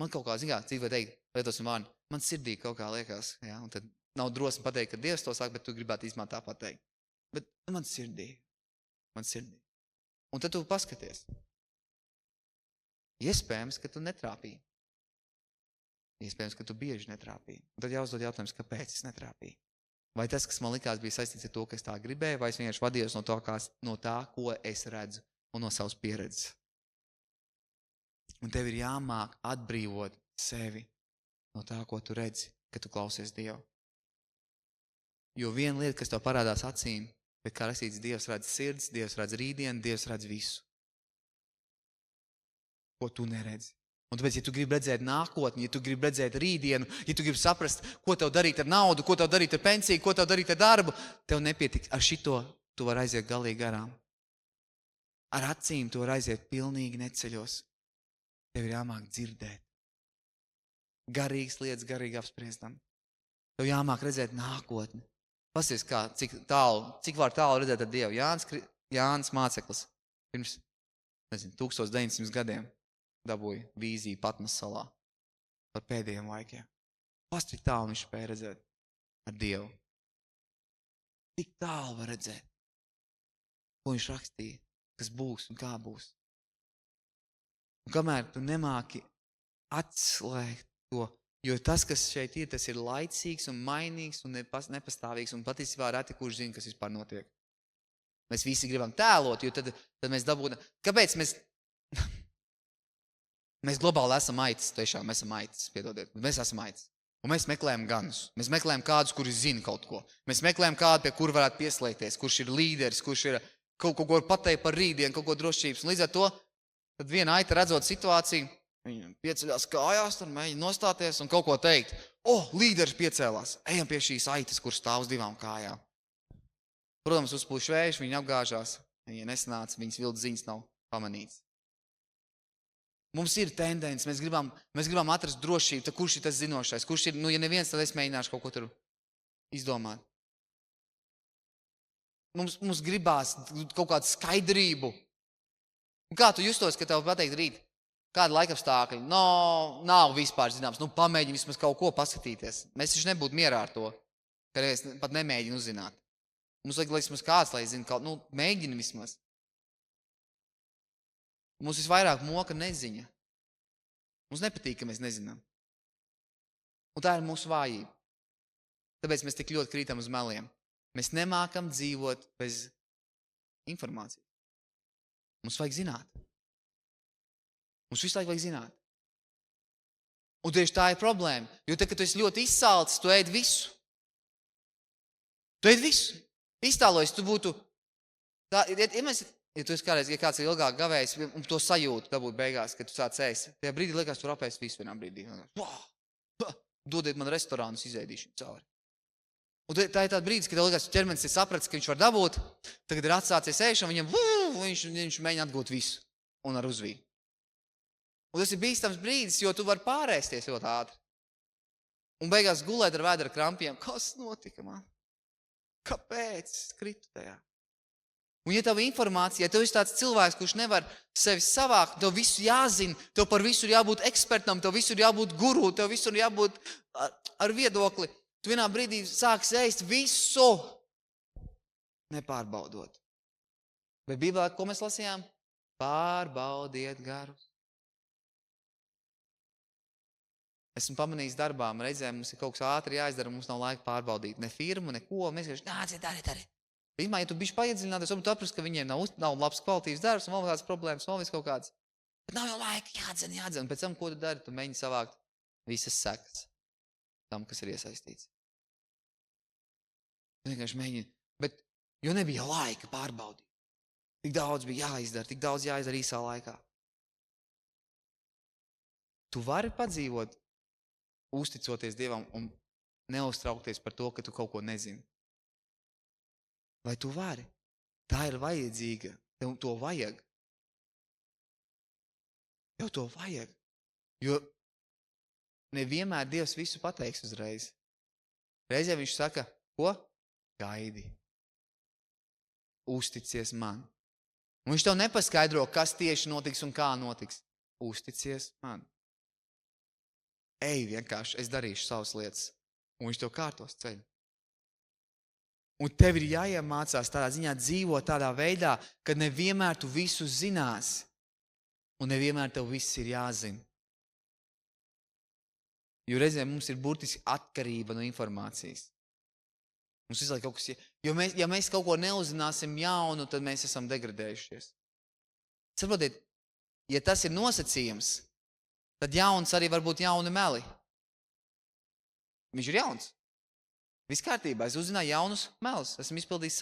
Man kaut kā, cik vai teikt, lietosim vārdu, man sirdī kaut kā liekas, jā, un tad nav drosmi pateikt, ka Dievs to saka, bet tu gribētu īstenībā tā pateikt. Bet man sirdī. Un tad tu paskaties. Iespējams, ka tu netrāpīji. Iespējams, ka tu bieži netrāpīji. Un tad jāuzdod jautājums, kāpēc es netrāpīju. Vai tas, kas man likās, bija saistīts ar to, ka es tā gribēju, vai es vienkārši vadījos no tā, ko es redzu un no savas pieredzes. Un tev ir jāmāk atbrīvot sevi no tā, ko tu redzi, kad tu klausies Dievu. Jo viena lieta, kas tev parādās acīm, bet kā rakstīts, Dievs redz sirds, Dievs redz rītdienu, Dievs redz visu. Ko tu neredzi. Un tāpēc, ja tu gribi redzēt nākotni, ja tu gribi redzēt rītdienu, ja tu gribi saprast, ko tev darīt ar naudu, ko tev darīt ar pensiju, ko tev darīt ar darbu, tev nepietiks. Ar šito tu vari aiziet galīgi garām. Ar acīm tu vari aiziet pilnīgi neceļos. Tev ir jāmāk dzirdēt. Garīgas lietas, garīgi apspriestam. Tev jāmāk redzēt nākotni. Pasies, cik var tālu redzēt ar Dievu. Jānis Māceklis pirms, 1900 gadiem dabūja vīziju Patmas salā par pēdējiem laikiem. Cik tālu viņš spēja redzēt ar Dievu. Tik tālu var redzēt, ko viņš rakstīja, kas būs un kā būs. Un kamēr tu nemāki atslēgt to, jo tas, kas šeit ir, tas ir laicīgs un mainīgs un nepastāvīgs un patiesībā reti, kurš zina, kas vispār notiek. Mēs visi gribam tēlot, jo tad mēs dabūtam. Kāpēc mēs globāli esam aitas, tiešām mēs esam aitas, piedodiet, mēs esam aitas. Un mēs meklējam ganus. Mēs meklējam kādus, kuri zina kaut ko. Mēs meklējam kādu, pie kura varētu pieslēgties, kurš ir līderis, kurš ir kaut ko pateikt par rītdienu, kaut ko drošības. Un līdz ar to tad viena aita redzot situāciju, viņa pieceļās kājās, tad mēģina nostāties un kaut ko teikt. Līderis piecēlās. Ejam pie šīs aitas, kur stāv uz divām kājām. Protams, uzpūš vējš, viņa apgāžās. Viņa nesanāca, viņas vildas ziņas nav pamanīts. Mums ir tendence, mēs gribam atrast drošību, tad kurš ir tas zinošais, kurš ir, ja neviens, tad es mēģināšu kaut ko tur izdomāt. Mums gribās kaut kādu skaidrību. Un kā tu justos, ka tev pateikt rīt, kāda laikapstākļi? Nav vispār zināms, pamēģini vismaz kaut ko paskatīties. Mēs taču nebūtu mierā ar to, ka es pat nemēģinu uzzināt. Mums vajag, lai vismaz kāds, lai zina kaut, mēģini vismaz. Mums visvairāk moka neziņa. Mums nepatīk, ka mēs nezinām. Un tā ir mūsu vājība. Tāpēc mēs tik ļoti krītam uz meliem. Mēs nemākam dzīvot bez informācijas. Mums vajag zināt. Mums visu laiku vajag zināt. Un tieši tā ir problēma. Jo tad, kad tu esi ļoti izsalcis, tu ēd visu. Tu ēd visu. Iztālojies, tu būtu... Ja tu esi kādreiz, ja kāds ir ilgāk gavējis, un to sajūtu dabūt beigās, kad tu sāc ēst, tajā brīdī liekas, tu rapēsi visu vienā brīdī. Dodiet man restorānus, izēdīšanu cauri. Un tā ir tāda brīdis, kad liekas, ķermenis ir sapratis, ka viņš var dabūt, tagad ir atsācies ēšana, viņš mēģina atgūt visu un ar uzvīju. Un tas ir bīstams brīdis, jo tu vari pārēsties ļoti ātri. Un beigās gulēt ar vēdera krampiem. Kas notika man? Kāpēc es kritu tajā? Un ja tev informācija, ja tev ir tāds cilvēks, kurš nevar sevi savākt, tev visu jāzina, tev par visu ir jābūt ekspertam, tev visu ir jābūt guru, tev visu ir jābūt ar viedokli. Tu vienā brīdī sāks ēst visu, nepārbaudot. Bet Bībelē, ko mēs lasījām? Pārbaudiet garus. Esmu pamanījis darbām, reizēm mums ir kaut kas ātri jāizdara, mums nav laika pārbaudīt ne firmu, neko, mēs vienkārši nāciet, dari. Pirmā, ja tu bišķi paiedziļināties, varbūt aprast, ka viņiem nav labs kvalitīvs darbs, un vēl kādas problēmas, vēl viss kaut kāds. Bet nav jau laika, jādzen. Un pēc tam, ko tu dari, tu mēģini savākt visas sekas tam, kas ir iesaistīts. Tu vienkārši mēģini, bet, jo nebija laika pārbaudīt. Tik daudz bija jāizdara, tik daudz jāizdara īsā laikā. Tu vari padzīvot, uzticoties Dievam un neuztraukties par to, ka tu kaut ko nezini. Vai tu vari? Tā ir vajadzīga. Tev to vajag. Tev to vajag. Jo nevienmēr Dievs visu pateiks uzreiz. Reizē viņš saka, ko? Gaidi. Uzticies man. Un viņš tev nepaskaidro, kas tieši notiks un kā notiks. Uzticies man. Ej vienkārši, es darīšu savas lietas. Un viņš tev kārtos ceļu. Un tev ir jāiemācās tādā ziņā dzīvot tādā veidā, ka nevienmēr tu visu zinās. Un nevienmēr tev viss ir jāzina. Jo reizēm mums ir burtiski atkarība no informācijas. Mums visu laiku kaut kas ir. Jo ja mēs kaut ko neuzzināsim jaunu, tad mēs esam degradējušies. Saprotiet, ja tas ir nosacījums, tad jauns arī var būt jauni meli. Viņš ir jauns. Viss kārtībā. Es uzzināju jaunus melus. Esmu izpildījis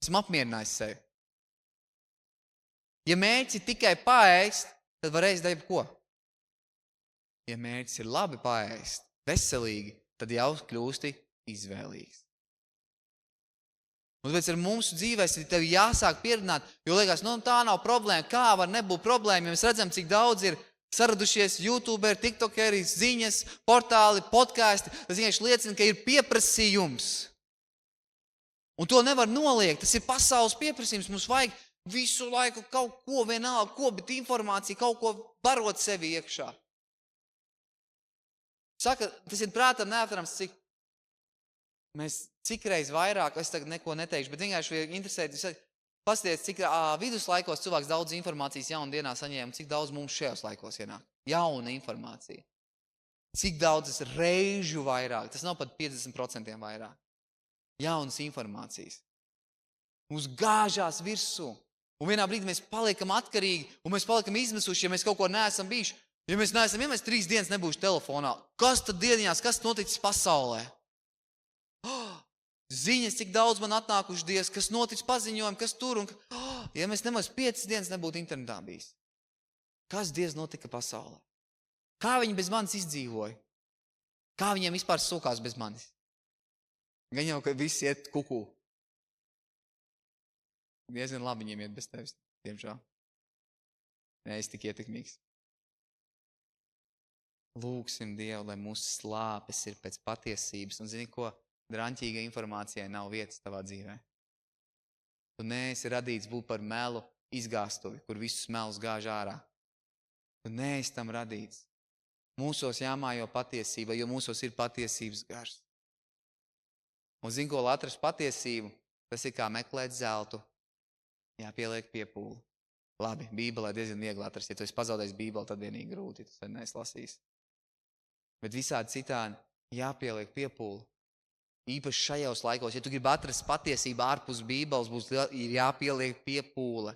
esmu apmierinājis sevi. Ja mērķis ir tikai paēst, tad var ēst dēļ ko? Ja mērķis ir labi paēst, veselīgi, tad jau kļūsti izvēlīgs. Un tāpēc ar mūsu dzīvēs tev jāsāk pierunāt, jo liekas, tā nav problēma. Kā var nebūt problēma, ja mēs redzam, cik daudz ir saradušies YouTuberi, TikTokeri, ziņas, portāli, podkāsti. Tas vienkārši liecina, ka ir pieprasījums. Un to nevar noliegt. Tas ir pasaules pieprasījums. Mums vajag visu laiku kaut ko vienalga, bet informāciju, kaut ko barot sevi iekšā. Saka, tas ir prātam neaptverams, cik reiz vairāk, es tagad neko neteikšu, bet vienkārši interesēti, paskatieties, cik viduslaikos cilvēks daudz informācijas jaunu dienā saņēma, cik daudz mums šajos laikos ienāk. Jauna informācija. Cik daudz reižu vairāk, tas nav pat 50% vairāk. Jaunas informācijas. Mums gāžās virsū. Un vienā brīdī mēs paliekam atkarīgi, un mēs paliekam izmisuši, ja mēs kaut ko neesam bijuši. Ja mēs 3 dienas nebūšu telefonā, kas tad dieniņās, kas noticis pasaulē? Ziņas, cik daudz man atnākuši Dievs, kas noticis paziņojumi, kas tur, un ja mēs nemaz 5 dienas nebūtu internetā bijis. Kas Dievs notika pasaulē? Kā viņi bez manis izdzīvoja? Kā viņiem vispār sūkās bez manis? Gan jau, ka visi iet kukū. Diezgan labi viņiem iet bez tevis, diemžēl. Nē, es tik ietekmīgs. Lūksim Dievu, lai mūsu slāpes ir pēc patiesības. Un zini ko? Draņķīga informācijai nav vietas tavā dzīvē. Tu neesi radīts būt par melu izgāstuvi, kur visus melus gāž ārā. Tu neesi tam radīts. Mūsos jāmājo patiesība, jo mūsos ir patiesības gars. Un zini, ko, lai atrast patiesību, tas ir kā meklēt zeltu. Jāpieliek piepūli. Labi, Bībelē diezgan viegli atrast. Ja tu esi pazaudējis Bībeli, tad vienīgi grūti, tas neesi lasījis. Bet visādi citādi jāpieliek piepūli. Īpaši šajos laikos, ja tu gribi atrast patiesību ārpus Bībeles, ir jāpieliek piepūle.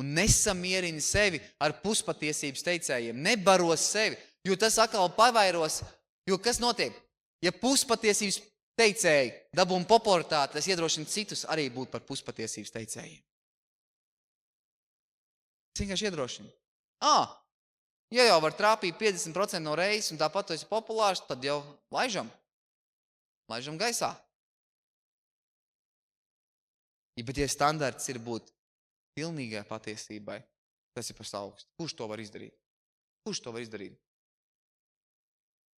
Un nesamierini sevi ar puspatiesības teicējiem. Nebaro sevi, jo tas atkal pavairos. Jo kas notiek? Ja puspatiesības teicēji dabūna popularitāti, tas iedrošina citus arī būt par puspatiesības teicējiem. Tas vienkārši iedrošina. Ja jau var trāpīt 50% no reizes un tāpat tu esi populārs, tad jau laižam gaisā. Bet ja standarts ir būt pilnīgai patiesībai, tas ir par augstu. Kurš to var izdarīt?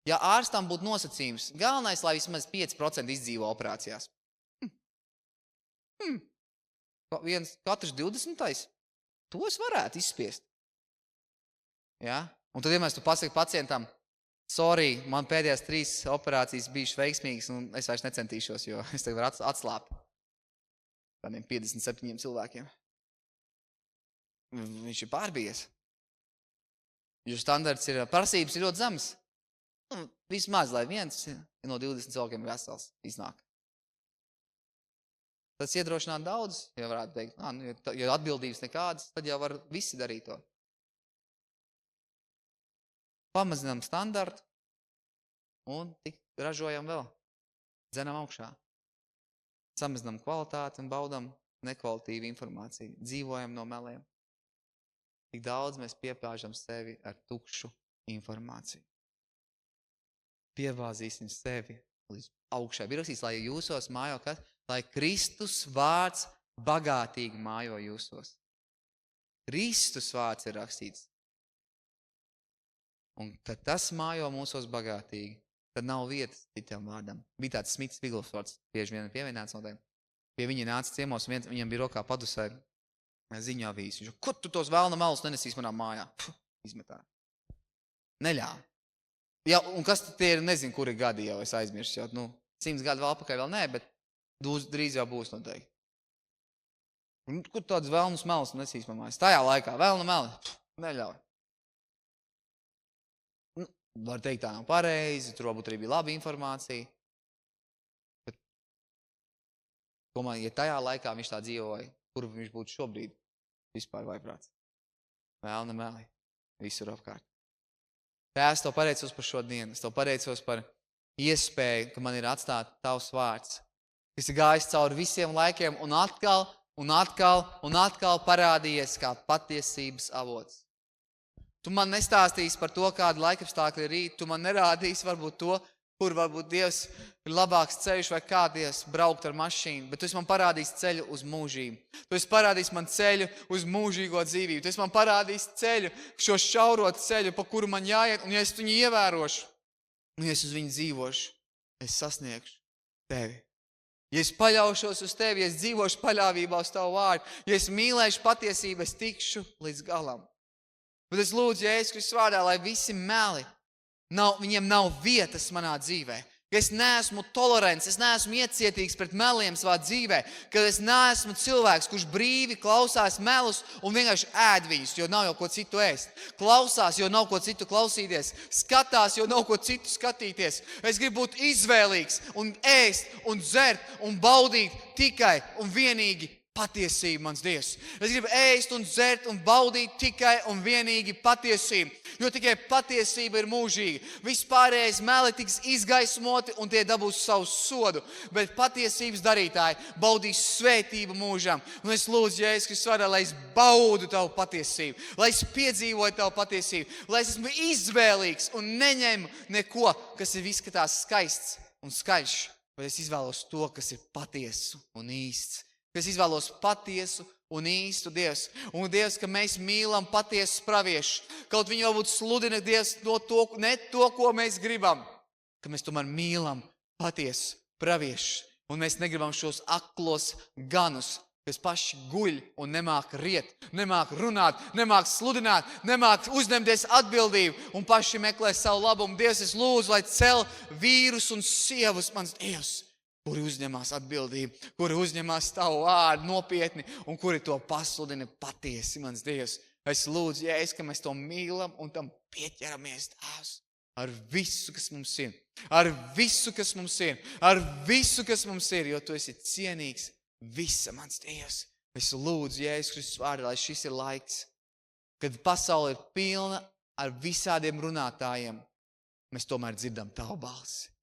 Ja ārstam būtu nosacījums, galvenais, lai vismaz 5% izdzīvo operācijās. Katrs 20. To es varētu izspiest. Ja? Un tad, ja tu pasaki pacientam, sorry, man pēdējās 3 operācijas bijušas veiksmīgas, un es vairs necentīšos, jo es tagad varu atslāpt tādiem 57 cilvēkiem. Viņš ir pārbijies. Jo standarts prasības ir ļoti zemes. Vismaz, lai viens no 20 cilvēkiem vesels iznāk. Tas iedrošināt daudz, ja varētu teikt, ja atbildības nekādas, tad jau var visi darīt to. Pamazinām standartu un tik ražojam vēl. Dzenam augšā. Samazinām kvalitāti un baudam nekvalitīvu informāciju. Dzīvojam no meliem. Tik daudz mēs piepāžam sevi ar tukšu informāciju. Pievāzīsim sevi līdz augšai. Ir rakstīts, lai jūsos mājo, lai Kristus vārds bagātīgi mājo jūsos. Kristus vārds ir rakstīts. Un kad tas mājo mūsos bagātīgi, tad nav vietas citam vārdam. Bija tāds Smits Vigls vārds, bieži vien pievienāts noteikti. Pie viņa nāca ciemos, viņam bija rokā padusē ziņā vīsi. Viņš, ko tu tos vēlna melus nenesīs manā mājā? Izmetā. Neļāva. Ja, un kas tie ir, nezinu, kuri gadi jau es aizmiršu. Jau, 100 gadu vēl apakaļ vēl nē, bet drīz jau būs noteikti. Kur tāds vēlnus melus nesīs man mājās? Tajā laikā vēlna meli. Neļauj. Var teikt, tā nav pareizi, tur varbūt arī bija laba informācija. Bet, domāju, ja tajā laikā viņš tā dzīvoja, kur viņš būtu šobrīd vispār vaiprāts. Vēlna meli. Visur apkārt. Tēvs, tev pateicos par šo dienu. Es tev pateicos par iespēju, ka man ir atstāt tavs vārds. Es gājis cauri visiem laikiem un atkal parādījies kā patiesības avots. Tu man nestāstīsi par to, kāda laikapstākļa ir rīt. Tu man nerādīsi varbūt to, kur varbūt Dievs ir labāks ceļš vai kā Dievs braukt ar mašīnu. Bet tu esi man parādījis ceļu uz mūžību. Tu esi parādījis man ceļu uz mūžīgo dzīvību. Tu esi man parādījis ceļu, šo šauro ceļu, pa kuru man jāiet. Un ja es viņu ievērošu, un ja es uz viņu dzīvošu, es sasniegšu tevi. Ja es paļaušos uz tevi, ja es dzīvošu paļāvībā uz tavu vārdu, ja es mīlēšu patiesību, es tikšu līdz galam. Bet es lūdzu, Jēzus Kristus vārdā, lai visi meli, viņiem nav vietas manā dzīvē. Ka es neesmu tolerants, es neesmu iecietīgs pret meliem savā dzīvē. Ka es neesmu cilvēks, kurš brīvi klausās melus un vienkārši ēd viņus, jo nav jau ko citu ēst. Klausās, jo nav ko citu klausīties. Skatās, jo nav ko citu skatīties. Es gribu būt izvēlīgs un ēst un dzert un baudīt tikai un vienīgi patiesību, mans Dievs. Es gribu ēst un dzert un baudīt tikai un vienīgi patiesību, jo tikai patiesība ir mūžīga. Vispārējais meli tiks izgaismoti un tie dabūs savu sodu, bet patiesības darītāji baudīs svētību mūžam. Un es lūdzu, Jēzus Kristus vārdā, lai es baudu tavu patiesību, lai es piedzīvoju tavu patiesību, lai es esmu izvēlīgs un neņemu neko, kas ir izskatās skaists un skaļš, bet es izvēlos to, kas ir patiesu un īsts. Es izvēlos patiesu un īstu Dievs. Un Dievs, ka mēs mīlam patiesus praviešus. Kaut viņi varbūt sludina Dievs ne to, ko mēs gribam. Ka mēs tomēr mīlam patiesus praviešus. Un mēs negribam šos aklos ganus, kas paši guļ un nemāk riet, nemāk runāt, nemāk sludināt, nemāk uzņemties atbildību un paši meklē savu labumu. Dievs, es lūdzu, lai cel vīrus un sievas, mans Dievs, kuri uzņemās atbildību, kuri uzņemās tavu vārdu nopietni un kuri to pasludina patiesi, mans Dievs. Es lūdzu, Jēzus, ka mēs to mīlam un tam pieķeramies, Tēvs, ar visu, kas mums ir. Ar visu, kas mums ir. Ar visu, kas mums ir, jo tu esi cienīgs visa, mans Dievs. Es lūdzu, Jēzus Kristus vārdā, lai šis ir laiks, kad pasaule ir pilna ar visādiem runātājiem. Mēs tomēr dzirdam tavu balsi.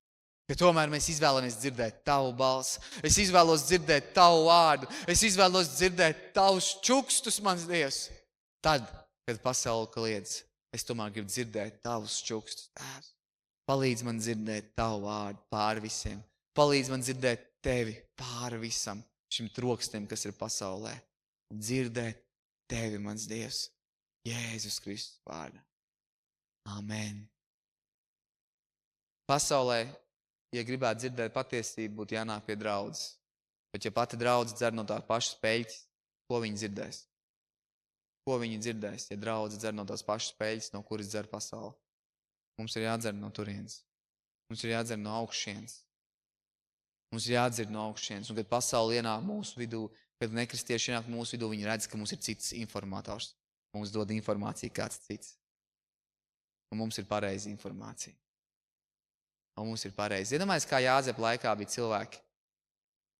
Ka tomēr mēs izvēlamies dzirdēt tavu balsi. Es izvēlos dzirdēt tavu vārdu. Es izvēlos dzirdēt tavus čukstus, mans Dievs. Tad, kad pasaule kliedz, es tomēr gribu dzirdēt tavus čukstus. Tēvs, palīdz man dzirdēt tavu vārdu pāri visiem. Palīdz man dzirdēt tevi pāri visam šim troksnim, kas ir pasaulē. Dzirdēt tevi, mans Dievs. Jēzus Kristus vārdā. Amen. Pasaulē, ja gribētu dzirdēt patiesību, būtu jānāk pie draudzes. Bet ja pati draudze dzer no tā pašas peļķes, ko viņi dzirdēs? Ko viņi dzirdēs, ja draudze dzer no tās pašas peļķes, no kuras dzer pasauli? Mums ir jādzer no turienes. Mums ir jādzer no augšienes. Mums ir jādzer no augšienes. Un kad pasauli ienāk mūsu vidū, kad nekristieši ienāk mūsu vidū, viņi redz, ka mums ir cits informators. Mums dod informāciju kāds cits. Un mums ir pareiza informācija. un mums ir pareizi. Iedomājies, kā Jāzepa laikā bija cilvēki,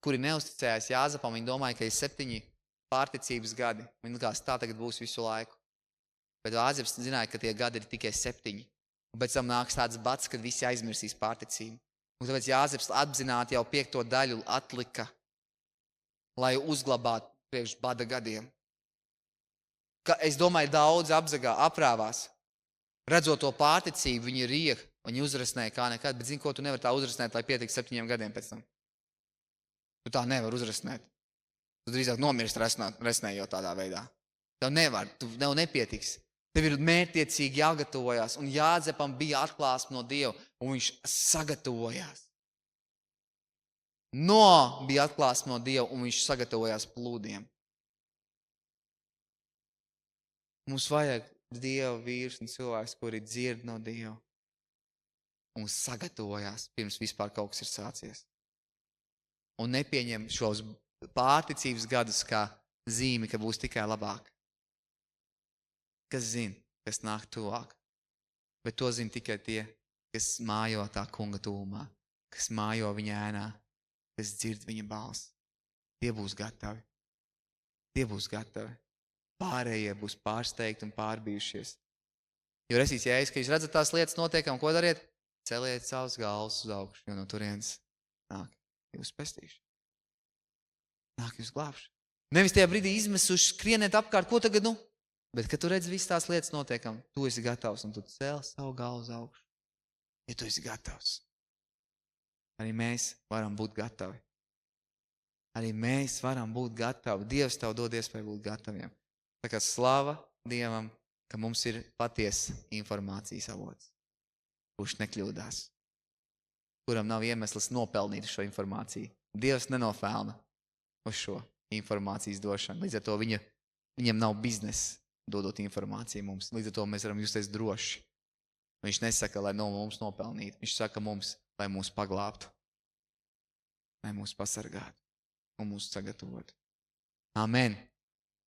kuri neusticējās Jāzepam, viņi domāja, ka ir 7 pārticības gadi. Viņi likās, tā tagad būs visu laiku. Bet Jāzeps zināja, ka tie gadi ir tikai 7. Un pēc tam nāks tāds bats, kad visi aizmirsīs pārticību. Un tāpēc Jāzeps apzināti jau 5. daļu atlika, lai uzglabātu priekš bada gadiem. Es domāju, daudz aprāvās. Redzot to pārticību, viņi riek, viņi uzrasnēja kā nekad, bet zini, ko tu nevar tā uzrasnēt, lai pietiek 7 gadiem pēc tam. Tu tā nevar uzrasnēt. Tu drīzāk nomirst resnējot tādā veidā. Tev nevar, tev nepietiks. Tev ir mērķtiecīgi jāgatavojās, un Jāzepam bija atklāsme no Dieva, un viņš sagatavojās. Bija atklāsme no Dieva, un viņš sagatavojās plūdiem. Mums vajag Dieva vīrs un cilvēks, kuri dzird no Dieva un sagatavojās, pirms vispār kaut kas ir sācies. Un nepieņem šos pārticības gadus kā zīmi, ka būs tikai labāk. Kas zina, kas nāk tuvāk. Bet to zina tikai tie, kas mājo tā kunga tuvumā, kas mājo viņa ēnā, kas dzird viņa balsi. Tie būs gatavi. Tie būs gatavi. Pārējie būs pārsteigti un pārbījušies. Jo resīs Jēzus, ka jūs redzat tās lietas notiekam, ko dariet? Celiet savus galvas uz augšu, jo no turienes nāk jūs pestīšu. Nāk jūs glābšu. Nevis tajā brīdī izmesuši, skrieniet apkārt, ko tagad, Bet, kad tu redzi visas tās lietas notiekam, tu esi gatavs un tu cēl savu galvu uz augšu. Ja tu esi gatavs. Arī mēs varam būt gatavi. Arī mēs varam būt gatavi. Dievs tev dod iespēju būt gataviem. Tā kā slava Dievam, ka mums ir patiesa informācijas avots, kurš nekļūdās, kuram nav iemesls nopelnīt šo informāciju. Dievs nenofēlna uz šo informācijas došanu. Līdz ar to viņam nav biznesa dodot informāciju mums. Līdz ar to mēs varam justies droši. Viņš nesaka, lai no mums nopelnītu. Viņš saka mums, lai mūs paglābtu, lai mūs pasargātu un mūs sagatavotu. Amen.